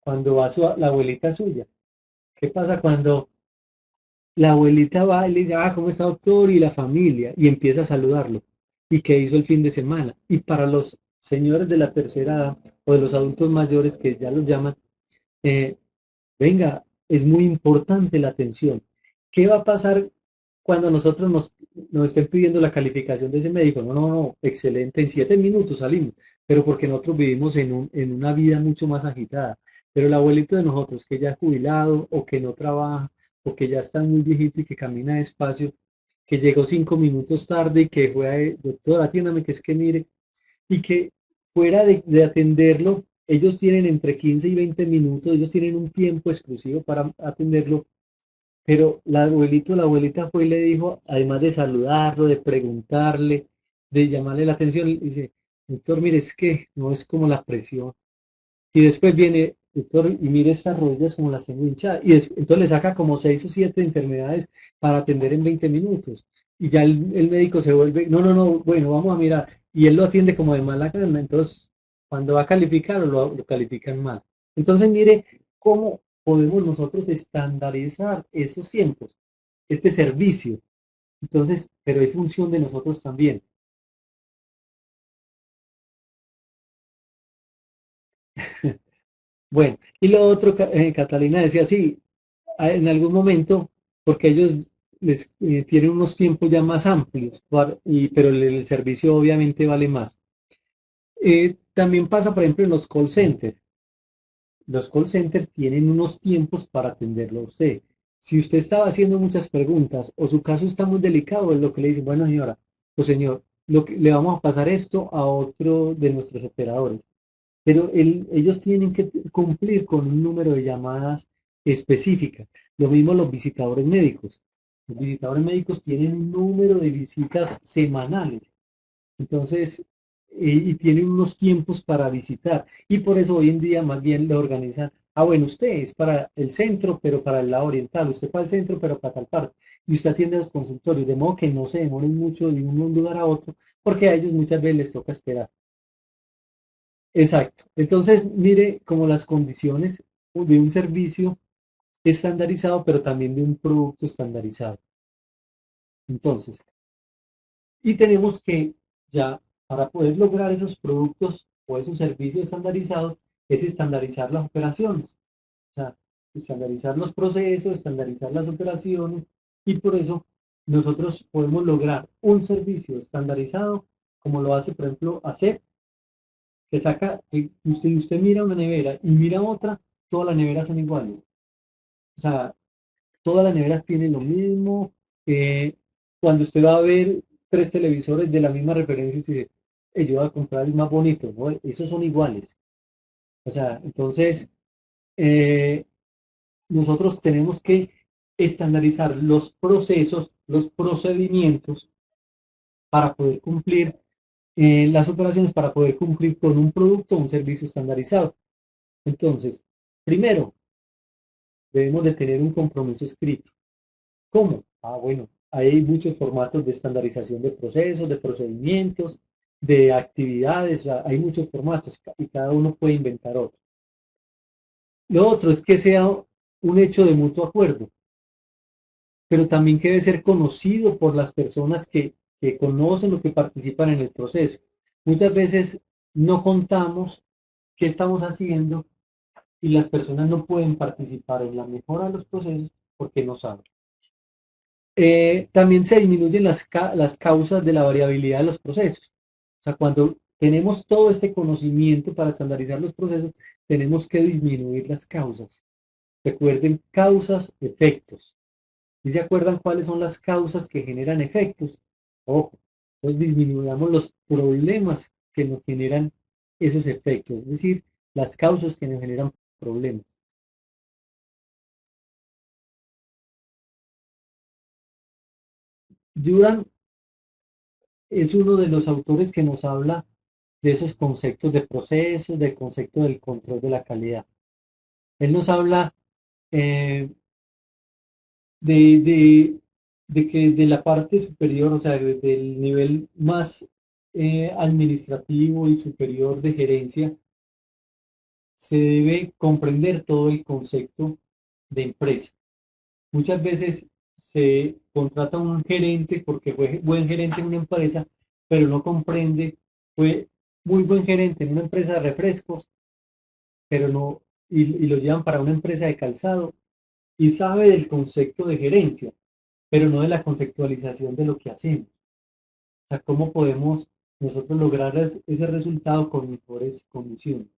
cuando va la abuelita suya? ¿Qué pasa cuando la abuelita va y le dice, ah, ¿cómo está doctor? Y la familia, y empieza a saludarlo. ¿Y qué hizo el fin de semana? Y para los señores de la tercera edad o de los adultos mayores que ya los llaman, eh, venga, es muy importante la atención. ¿Qué va a pasar cuando nosotros nos estén pidiendo la calificación de ese médico? No, no, no, excelente, en 7 minutos salimos, pero porque nosotros vivimos en una vida mucho más agitada. Pero el abuelito de nosotros, que ya es jubilado o que no trabaja o que ya está muy viejito y que camina despacio, que llegó 5 minutos tarde y que fue, doctor, atiéndame, que es que mire, y que fuera de atenderlo, ellos tienen entre 15 y 20 minutos, ellos tienen un tiempo exclusivo para atenderlo, pero el abuelito, la abuelita fue y le dijo, además de saludarlo, de preguntarle, de llamarle la atención, dice, doctor, mire, es que no es como la presión. Y después viene, doctor, y mire estas rodillas como las tengo hinchadas. Y entonces le saca como 6 o 7 enfermedades para atender en 20 minutos. Y ya el médico se vuelve, no, no, no, bueno, vamos a mirar. Y él lo atiende como de mala gana. Entonces, cuando va a calificar, lo califican mal. Entonces, mire cómo podemos nosotros estandarizar esos tiempos, este servicio. Entonces, pero es función de nosotros también. Bueno, y lo otro, Catalina decía, sí, en algún momento, porque ellos tienen unos tiempos ya más amplios, pero el servicio obviamente vale más. También pasa, por ejemplo, en los call centers. Los call centers tienen unos tiempos para atenderlo a usted. Si usted estaba haciendo muchas preguntas o su caso está muy delicado, es lo que le dicen, bueno, señora, pues señor, le vamos a pasar esto a otro de nuestros operadores. Pero ellos tienen que cumplir con un número de llamadas específicas. Lo mismo los visitadores médicos. Los visitadores médicos tienen un número de visitas semanales. Entonces, y tienen unos tiempos para visitar. Y por eso hoy en día más bien le organizan, ah, bueno, usted es para el centro, pero para el lado oriental, usted para el centro, pero para tal parte. Y usted atiende a los consultorios, de modo que no se demoren mucho de un lugar a otro, porque a ellos muchas veces les toca esperar. Exacto. Entonces, mire como las condiciones de un servicio estandarizado, pero también de un producto estandarizado. Entonces, y tenemos que ya, para poder lograr esos productos o esos servicios estandarizados, es estandarizar las operaciones. O sea, estandarizar los procesos, estandarizar las operaciones, y por eso nosotros podemos lograr un servicio estandarizado, como lo hace, por ejemplo, ACEP, que saca, usted mira una nevera y mira otra, todas las neveras son iguales. O sea, todas las neveras tienen lo mismo. eh, Cuando usted va a ver 3 televisores de la misma referencia, usted dice, yo voy a comprar el más bonito, ¿no? Esos son iguales. O sea, entonces, eh, nosotros tenemos que estandarizar los procesos, los procedimientos para poder cumplir las operaciones, para poder cumplir con un producto o un servicio estandarizado. Entonces, primero, debemos de tener un compromiso escrito. ¿Cómo? Ah, bueno, hay muchos formatos de estandarización de procesos, de procedimientos, de actividades, o sea, hay muchos formatos y cada uno puede inventar otro. Lo otro es que sea un hecho de mutuo acuerdo, pero también que debe ser conocido por las personas que que conocen o que participan en el proceso. Muchas veces no contamos qué estamos haciendo y las personas no pueden participar en la mejora de los procesos porque no saben. También se disminuyen las causas de la variabilidad de los procesos. O sea, cuando tenemos todo este conocimiento para estandarizar los procesos, tenemos que disminuir las causas. Recuerden causas, efectos. ¿Y se acuerdan cuáles son las causas que generan efectos? Ojo, entonces disminuyamos los problemas que nos generan esos efectos, es decir, las causas que nos generan problemas. Duran es uno de los autores que nos habla de esos conceptos de procesos, del concepto del control de la calidad. Él nos habla eh, de, de, de, que de la parte superior, o sea, del nivel más administrativo y superior de gerencia, se debe comprender todo el concepto de empresa. Muchas veces se contrata un gerente porque fue buen gerente en una empresa, pero no comprende, fue muy buen gerente en una empresa de refrescos, pero no, y lo llevan para una empresa de calzado y sabe del concepto de gerencia, pero no de la conceptualización de lo que hacemos. O sea, cómo podemos nosotros lograr ese resultado con mejores condiciones.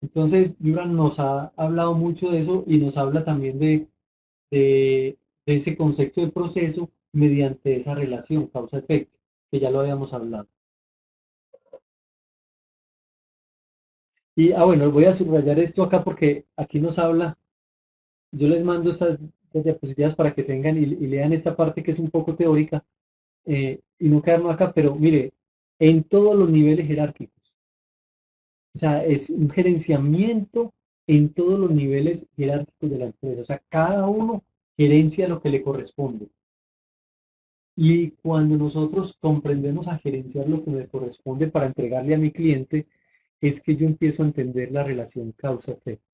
Entonces, Yuran nos ha hablado mucho de eso y nos habla también de ese concepto de proceso mediante esa relación causa-efecto, que ya lo habíamos hablado. Y, bueno, voy a subrayar esto acá porque aquí nos habla, yo les mando estas diapositivas para que tengan y lean esta parte que es un poco teórica y no quedarnos acá, pero mire, en todos los niveles jerárquicos, o sea, es un gerenciamiento en todos los niveles jerárquicos de la empresa, o sea, cada uno gerencia lo que le corresponde. Y cuando nosotros comprendemos a gerenciar lo que me corresponde para entregarle a mi cliente, es que yo empiezo a entender la relación causa-efecto.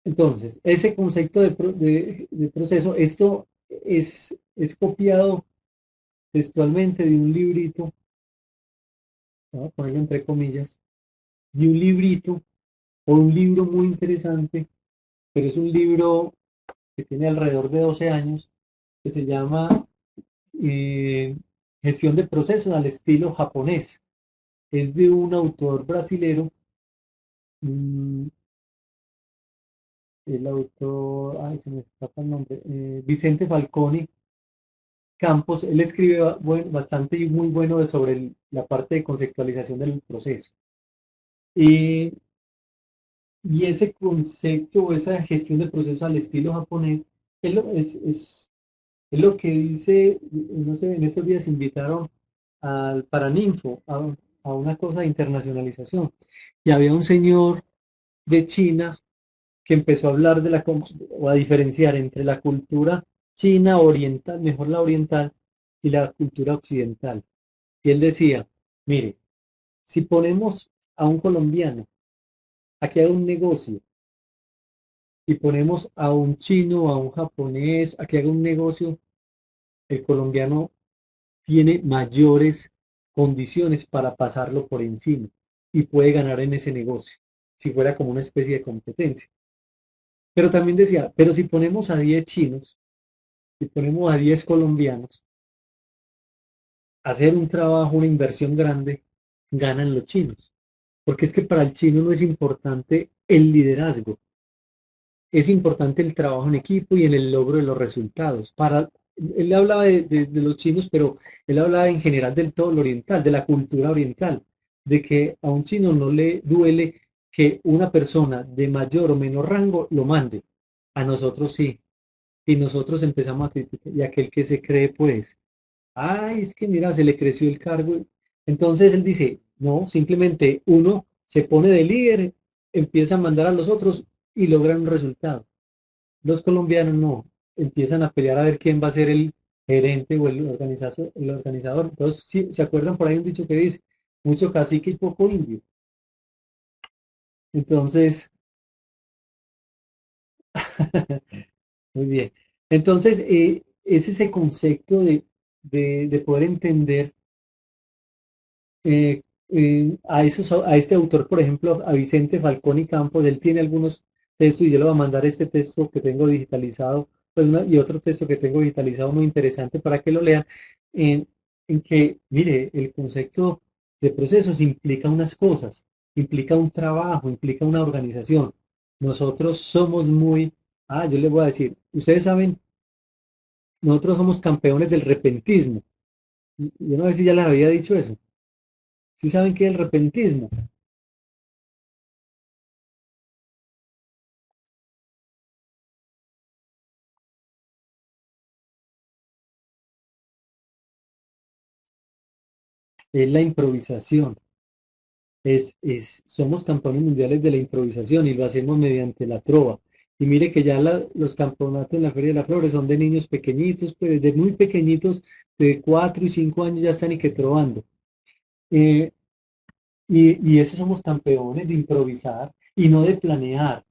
Entonces, ese concepto de proceso, esto es copiado textualmente de un librito, voy a ponerlo entre comillas, de un librito o un libro muy interesante, pero es un libro que tiene alrededor de 12 años, que se llama eh, Gestión de procesos al estilo japonés. Es de un autor brasilero, mm, el autor, ay, se me escapa el nombre, Vicente Falconi Campos. Él escribe bastante y muy bueno sobre la parte de conceptualización del proceso. Y, y ese concepto o esa gestión de proceso al estilo japonés es lo que dice, no sé, en estos días invitaron al Paraninfo a una cosa de internacionalización. Y había un señor de China que empezó a hablar o a diferenciar entre la cultura china oriental, mejor la oriental, y la cultura occidental. Y él decía, mire, si ponemos a un colombiano a que haga un negocio y ponemos a un chino o a un japonés a que haga un negocio, el colombiano tiene mayores condiciones para pasarlo por encima y puede ganar en ese negocio, si fuera como una especie de competencia. Pero también decía, pero si ponemos a 10 chinos, si ponemos a 10 colombianos a hacer un trabajo, una inversión grande, ganan los chinos. Porque es que para el chino no es importante el liderazgo, es importante el trabajo en equipo y en el logro de los resultados. Él hablaba de los chinos, pero él hablaba en general del todo lo oriental, de la cultura oriental, de que a un chino no le duele que una persona de mayor o menor rango lo mande. A nosotros sí. Y nosotros empezamos a criticar, y aquel que se cree, pues, ay, es que mira, se le creció el cargo. Entonces él dice, no, simplemente uno se pone de líder, empieza a mandar a los otros y logran un resultado. Los colombianos no, empiezan a pelear a ver quién va a ser el gerente o el organizador. Entonces, sí, ¿se acuerdan por ahí un dicho que dice, mucho cacique y poco indio? Entonces, Muy bien. Entonces, es ese concepto de poder entender a este autor, por ejemplo, a Vicente Falcón y Campos. Él tiene algunos textos y yo le voy a mandar este texto que tengo digitalizado, pues y otro texto que tengo digitalizado muy interesante para que lo lean, en, en que, mire, el concepto de procesos implica unas cosas, implica un trabajo, implica una organización. Nosotros somos yo les voy a decir, ustedes saben, nosotros somos campeones del repentismo. Yo no sé si ya les había dicho eso. ¿Sí saben qué es el repentismo? Es la improvisación. Somos campeones mundiales de la improvisación y lo hacemos mediante la trova. Y mire que ya los campeonatos en la Feria de las Flores son de niños pequeñitos, pues desde muy pequeñitos, de 4 y 5 años ya están y que trovando. Eh, y eso somos campeones de improvisar y no de planear.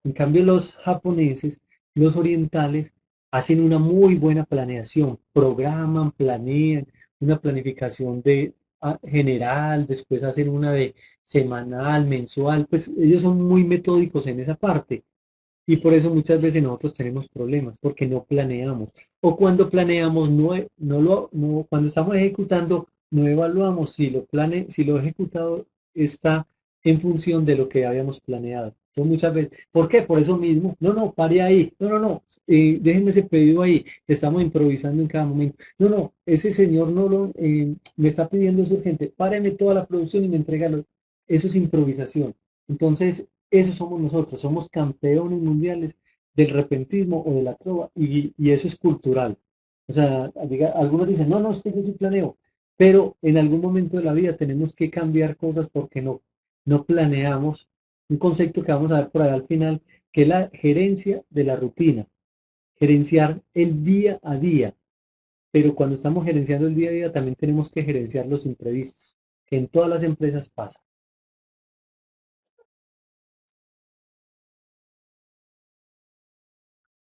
En cambio, los japoneses, los orientales, hacen una muy buena planeación, programan, planean, una planificación general, después hacen una de semanal, mensual, pues ellos son muy metódicos en esa parte. Y por eso muchas veces nosotros tenemos problemas, porque no planeamos. O cuando planeamos, cuando estamos ejecutando, no evaluamos si lo ejecutado está en función de lo que habíamos planeado. Entonces muchas veces, ¿por qué? Por eso mismo. No, no, pare ahí. No, no, no. Déjenme ese pedido ahí. Estamos improvisando en cada momento. No, no, ese señor me está pidiendo eso urgente. Páreme toda la producción y me entregalo. Eso es improvisación. Entonces, eso somos nosotros, somos campeones mundiales del repentismo o de la trova y eso es cultural. O sea, algunos dicen, no, no, es que yo sí planeo, pero en algún momento de la vida tenemos que cambiar cosas porque no planeamos un concepto que vamos a ver por ahí al final, que es la gerencia de la rutina, gerenciar el día a día, pero cuando estamos gerenciando el día a día también tenemos que gerenciar los imprevistos, que en todas las empresas pasa.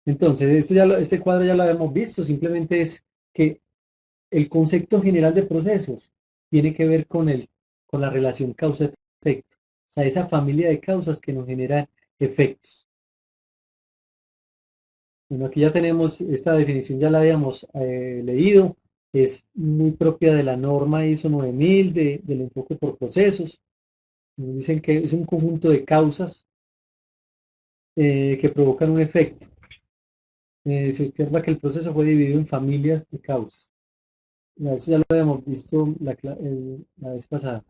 Entonces, este cuadro ya lo habíamos visto, simplemente es que el concepto general de procesos tiene que ver con la relación causa-efecto, o sea, esa familia de causas que nos genera efectos. Bueno, aquí ya tenemos esta definición, ya la habíamos leído, es muy propia de la norma ISO 9000 del enfoque por procesos. Nos dicen que es un conjunto de causas que provocan un efecto. Se observa que el proceso fue dividido en familias de causas. Eso ya lo habíamos visto la vez pasada.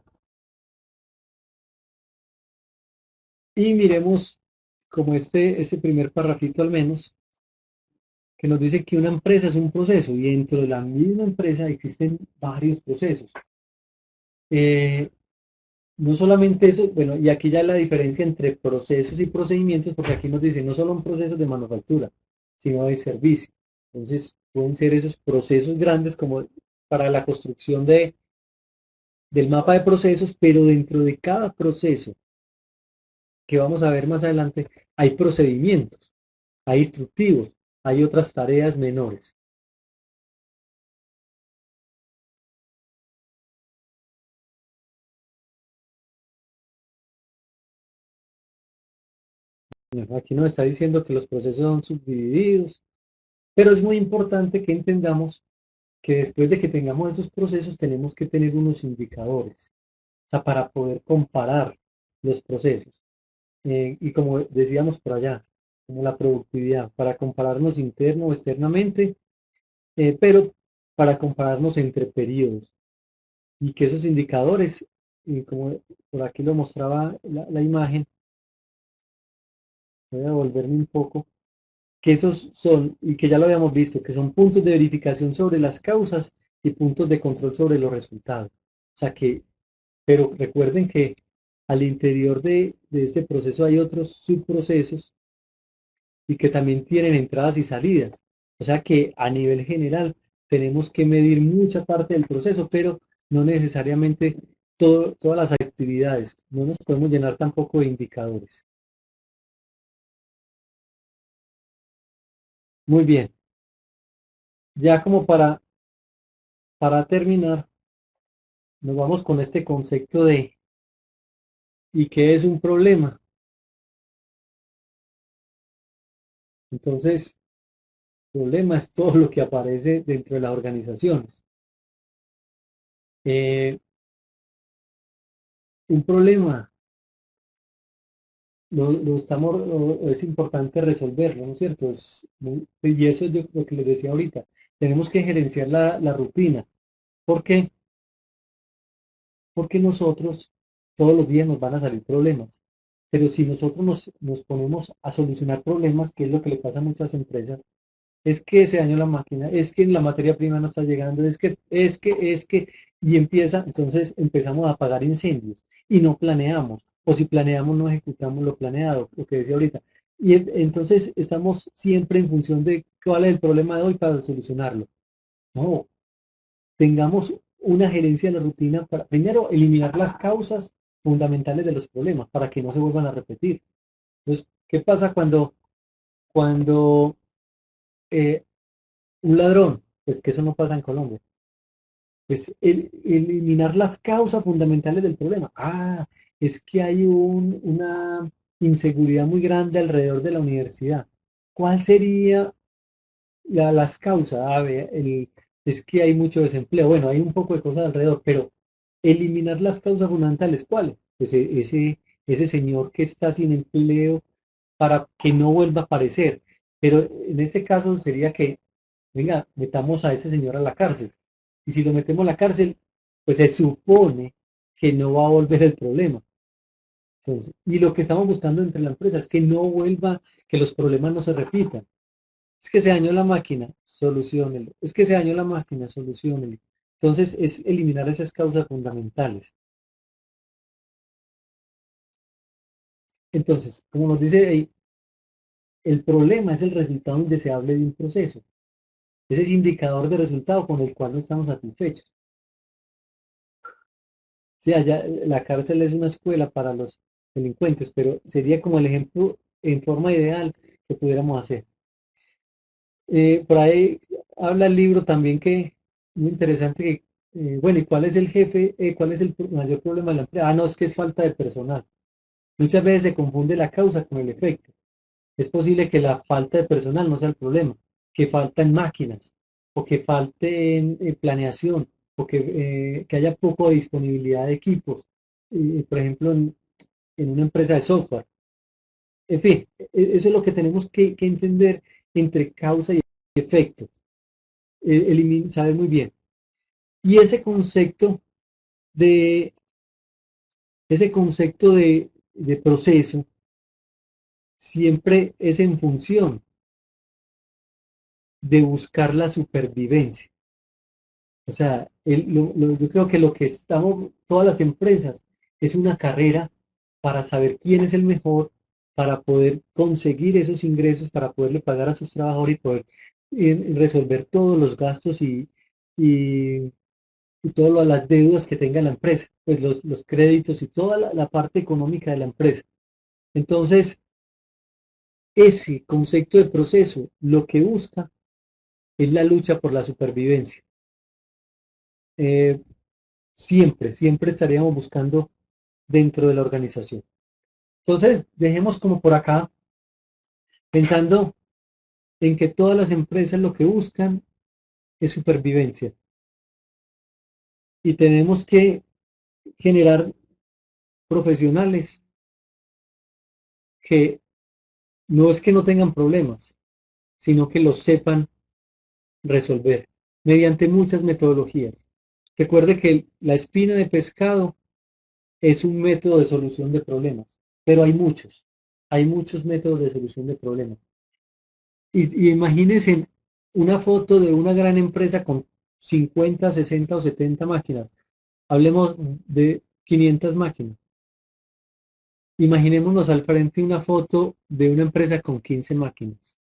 Y miremos como este primer parrafito al menos, que nos dice que una empresa es un proceso y dentro de la misma empresa existen varios procesos. Eh, no solamente eso, bueno, y aquí ya la diferencia entre procesos y procedimientos, porque aquí nos dice no solo un proceso de manufactura, sino de servicio. Entonces, pueden ser esos procesos grandes como para la construcción del mapa de procesos, pero dentro de cada proceso que vamos a ver más adelante, hay procedimientos, hay instructivos, hay otras tareas menores. Aquí nos está diciendo que los procesos son subdivididos, pero es muy importante que entendamos que después de que tengamos esos procesos tenemos que tener unos indicadores, o sea, para poder comparar los procesos. Y como decíamos por allá, como la productividad, para compararnos interno o externamente, pero para compararnos entre periodos. Y que esos indicadores, y como por aquí lo mostraba la imagen, voy a volverme un poco, que esos son, y que ya lo habíamos visto, que son puntos de verificación sobre las causas y puntos de control sobre los resultados. O sea que, pero recuerden que al interior de este proceso hay otros subprocesos y que también tienen entradas y salidas. O sea que a nivel general tenemos que medir mucha parte del proceso, pero no necesariamente todas las actividades. No nos podemos llenar tampoco de indicadores. Muy bien. Ya como para terminar, nos vamos con este concepto de ¿y qué es un problema? Entonces, problema es todo lo que aparece dentro de las organizaciones. Eh, un problema es importante resolverlo, ¿no es cierto? Y eso es lo que les decía ahorita. Tenemos que gerenciar la rutina. ¿Por qué? Porque nosotros todos los días nos van a salir problemas. Pero si nosotros nos ponemos a solucionar problemas, que es lo que le pasa a muchas empresas, es que se dañó la máquina, es que la materia prima no está llegando, y empieza, entonces empezamos a apagar incendios y no planeamos, o si planeamos no ejecutamos lo planeado, lo que decía ahorita. Y entonces estamos siempre en función de cuál es el problema de hoy para solucionarlo. No, tengamos una gerencia de la rutina para, primero, eliminar las causas fundamentales de los problemas para que no se vuelvan a repetir. Entonces, ¿qué pasa cuando eh, un ladrón, pues que eso no pasa en Colombia, pues eliminar las causas fundamentales del problema? Ah, es que hay una inseguridad muy grande alrededor de la universidad. ¿Cuál sería las causas? A ver, es que hay mucho desempleo. Bueno, hay un poco de cosas alrededor, pero eliminar las causas fundamentales, ¿cuáles? Pues ese señor que está sin empleo para que no vuelva a aparecer. Pero en este caso sería que, venga, metamos a ese señor a la cárcel. Y si lo metemos a la cárcel, pues se supone que no va a volver el problema. Entonces, y lo que estamos buscando entre la empresa es que no vuelva, que los problemas no se repitan. Es que se dañó la máquina, solucionelo. Es que se dañó la máquina, solucionelo. Entonces, es eliminar esas causas fundamentales. Entonces, como nos dice ahí, el problema es el resultado indeseable de un proceso. Ese es indicador de resultado con el cual no estamos satisfechos. Sí, allá la cárcel es una escuela para los delincuentes, pero sería como el ejemplo en forma ideal que pudiéramos hacer. Por ahí habla el libro también que, muy interesante, que, bueno, ¿y cuál es el jefe? ¿Cuál es el mayor problema de la empresa? Ah, no, es que es falta de personal. Muchas veces se confunde la causa con el efecto. Es posible que la falta de personal no sea el problema, que faltan máquinas, o que falte planeación, o que haya poco disponibilidad de equipos, por ejemplo, en una empresa de software. En fin, eso es lo que tenemos que entender entre causa y efecto. Saber muy bien. Y de, ese concepto de proceso siempre es en función de buscar la supervivencia. O sea, yo creo que lo que estamos, todas las empresas, es una carrera para saber quién es el mejor, para poder conseguir esos ingresos, para poderle pagar a sus trabajadores y poder resolver todos los gastos y, y todas las deudas que tenga la empresa, pues los créditos y toda la parte económica de la empresa. Entonces, ese concepto de proceso lo que busca es la lucha por la supervivencia. Eh, siempre estaríamos buscando dentro de la organización. Entonces, dejemos como por acá, pensando en que todas las empresas lo que buscan es supervivencia y tenemos que generar profesionales que no es que no tengan problemas, sino que los sepan resolver mediante muchas metodologías. Recuerde que la espina de pescado es un método de solución de problemas, pero hay muchos métodos de solución de problemas. Y imagínense una foto de una gran empresa con 50, 60 o 70 máquinas. Hablemos de 500 máquinas. Imaginémonos al frente una foto de una empresa con 15 máquinas.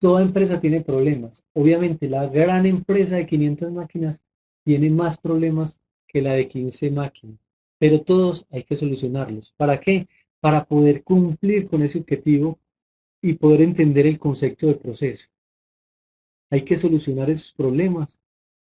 Toda empresa tiene problemas. Obviamente, la gran empresa de 500 máquinas tiene más problemas que la de 15 máquinas, pero todos hay que solucionarlos. ¿Para qué? Para poder cumplir con ese objetivo y poder entender el concepto de proceso. Hay que solucionar esos problemas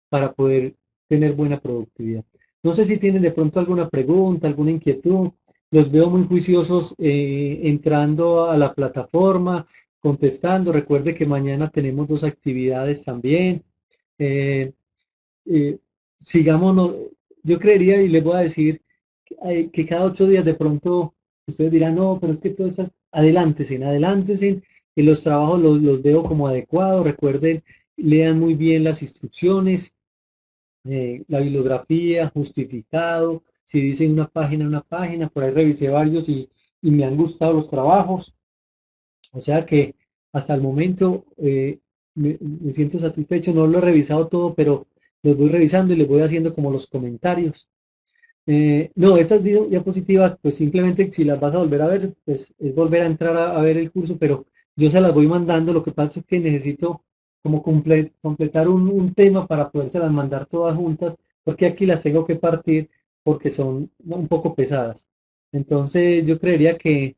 para poder tener buena productividad. No sé si tienen de pronto alguna pregunta, alguna inquietud. Los veo muy juiciosos entrando a la plataforma, contestando. Recuerde que mañana tenemos dos actividades también. Eh, eh, Sigámonos. Yo creería y les voy a decir que cada 8 días de pronto ustedes dirán, no, pero es que todo está, adelántense, adelántense, y los trabajos los veo como adecuados. Recuerden, lean muy bien las instrucciones, la bibliografía, justificado, si dicen una página, por ahí revisé varios y me han gustado los trabajos, o sea que hasta el momento me siento satisfecho, no lo he revisado todo, pero los voy revisando y les voy haciendo como los comentarios. No, estas diapositivas, pues simplemente si las vas a volver a ver, pues es volver a entrar a ver el curso, pero yo se las voy mandando. Lo que pasa es que necesito como completar un tema para podérselas mandar todas juntas, porque aquí las tengo que partir porque son un poco pesadas. Entonces, yo creería que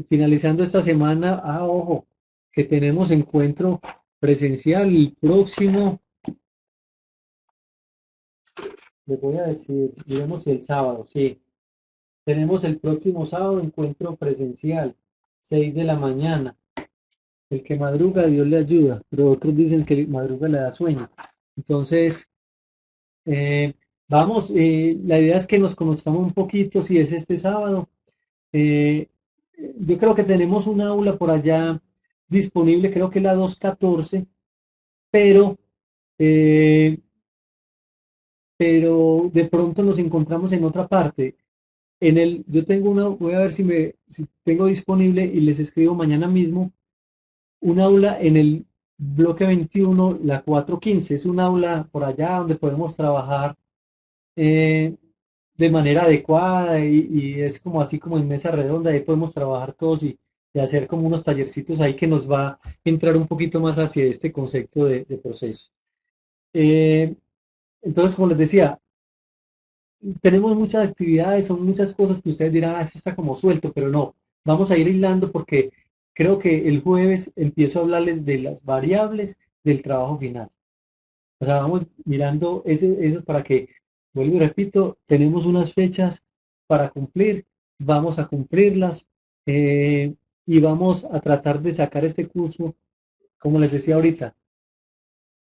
finalizando esta semana, ojo, que tenemos encuentro presencial el próximo, les voy a decir, digamos el sábado, sí. Tenemos el próximo sábado encuentro presencial, 6 de la mañana. El que madruga, Dios le ayuda, pero otros dicen que madruga le da sueño. Entonces, eh, vamos, la idea es que nos conozcamos un poquito, si es este sábado. Eh, yo creo que tenemos un aula por allá disponible, creo que la 214, pero, eh, pero de pronto nos encontramos en otra parte. Yo tengo una, voy a ver si tengo disponible y les escribo mañana mismo un aula en el bloque 21, la 415. Es un aula por allá donde podemos trabajar eh, de manera adecuada y es como así como en mesa redonda. Ahí podemos trabajar todos y hacer como unos tallercitos ahí que nos va a entrar un poquito más hacia este concepto de proceso. Eh, entonces, como les decía, tenemos muchas actividades, son muchas cosas que ustedes dirán, esto está como suelto, pero no, vamos a ir hilando porque creo que el jueves empiezo a hablarles de las variables del trabajo final. O sea, vamos mirando eso para que, vuelvo y repito, tenemos unas fechas para cumplir, vamos a cumplirlas y vamos a tratar de sacar este curso, como les decía ahorita,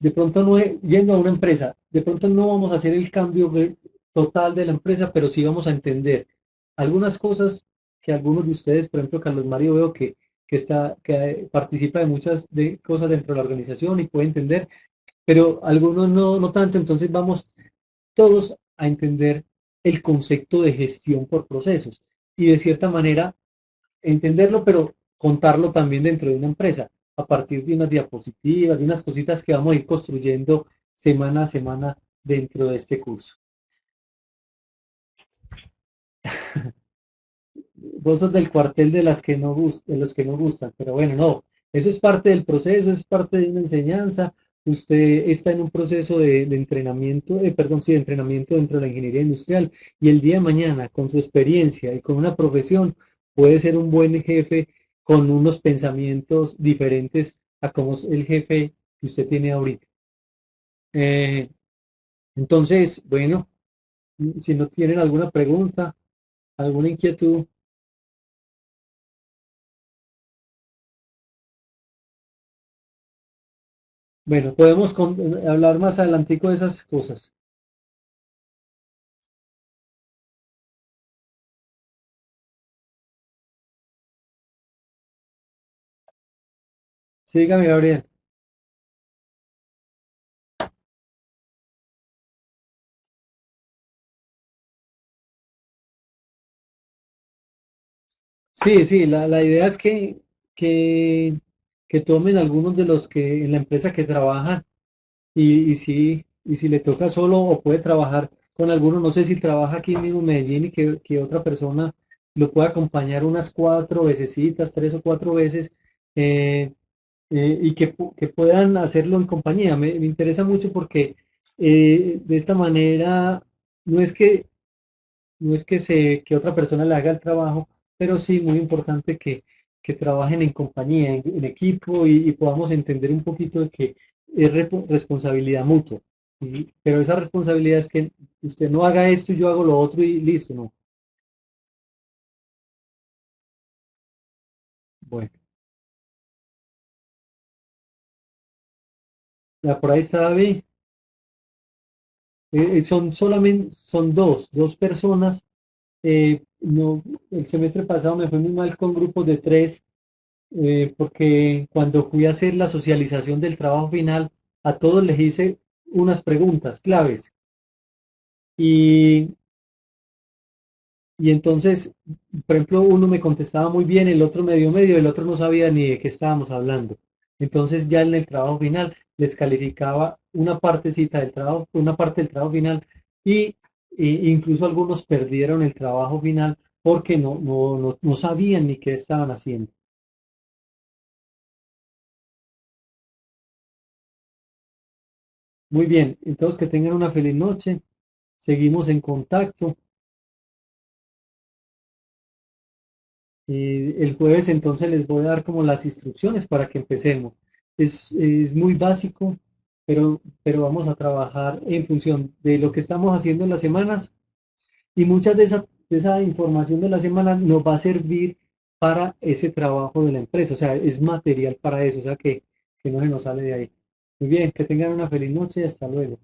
de pronto no yendo a una empresa, de pronto no vamos a hacer el cambio total de la empresa, pero sí vamos a entender algunas cosas que algunos de ustedes, por ejemplo, Carlos Mario, veo que participa de muchas cosas dentro de la organización y puede entender, pero algunos no tanto, entonces vamos todos a entender el concepto de gestión por procesos y de cierta manera entenderlo, pero contarlo también dentro de una empresa, a partir de unas diapositivas, de unas cositas que vamos a ir construyendo semana a semana dentro de este curso. Vos sos del cuartel de las que no de los que no gustan, pero bueno, no, eso es parte del proceso, es parte de una enseñanza. Usted está en un proceso de entrenamiento, perdón, sí, de entrenamiento dentro de la ingeniería industrial y el día de mañana, con su experiencia y con una profesión, puede ser un buen jefe con unos pensamientos diferentes a como es el jefe que usted tiene ahorita. Eh, entonces, bueno, si no tienen alguna pregunta, alguna inquietud, bueno, podemos hablar más adelantico de esas cosas. Sígame, Gabriel. Sí, sí, la idea es que, que tomen algunos de los que en la empresa que trabajan y si le toca solo o puede trabajar con alguno, no sé si trabaja aquí mismo en Medellín y que otra persona lo pueda acompañar unas 4 vecesitas, 3 o 4 veces, eh, y que puedan hacerlo en compañía. Me interesa mucho porque de esta manera no es que no es que otra persona le haga el trabajo, pero sí muy importante que trabajen en compañía, en equipo y podamos entender un poquito de que es responsabilidad mutua. Pero esa responsabilidad es que usted no haga esto y yo hago lo otro y listo, no. Bueno, ya por ahí está David. Son solamente, son dos personas. No, el semestre pasado me fue muy mal con grupos de tres, porque cuando fui a hacer la socialización del trabajo final, a todos les hice unas preguntas claves. Y, y entonces, por ejemplo, uno me contestaba muy bien, el otro medio medio, el otro no sabía ni de qué estábamos hablando. Entonces ya en el trabajo final les calificaba una partecita del trabajo, una parte del trabajo final y incluso algunos perdieron el trabajo final porque no sabían ni qué estaban haciendo. Muy bien, entonces que tengan una feliz noche, seguimos en contacto. El jueves entonces les voy a dar como las instrucciones para que empecemos. Es muy básico, pero vamos a trabajar en función de lo que estamos haciendo en las semanas y muchas de esa información de la semana nos va a servir para ese trabajo de la empresa. O sea, es material para eso, o sea que no se nos sale de ahí. Muy bien, que tengan una feliz noche y hasta luego.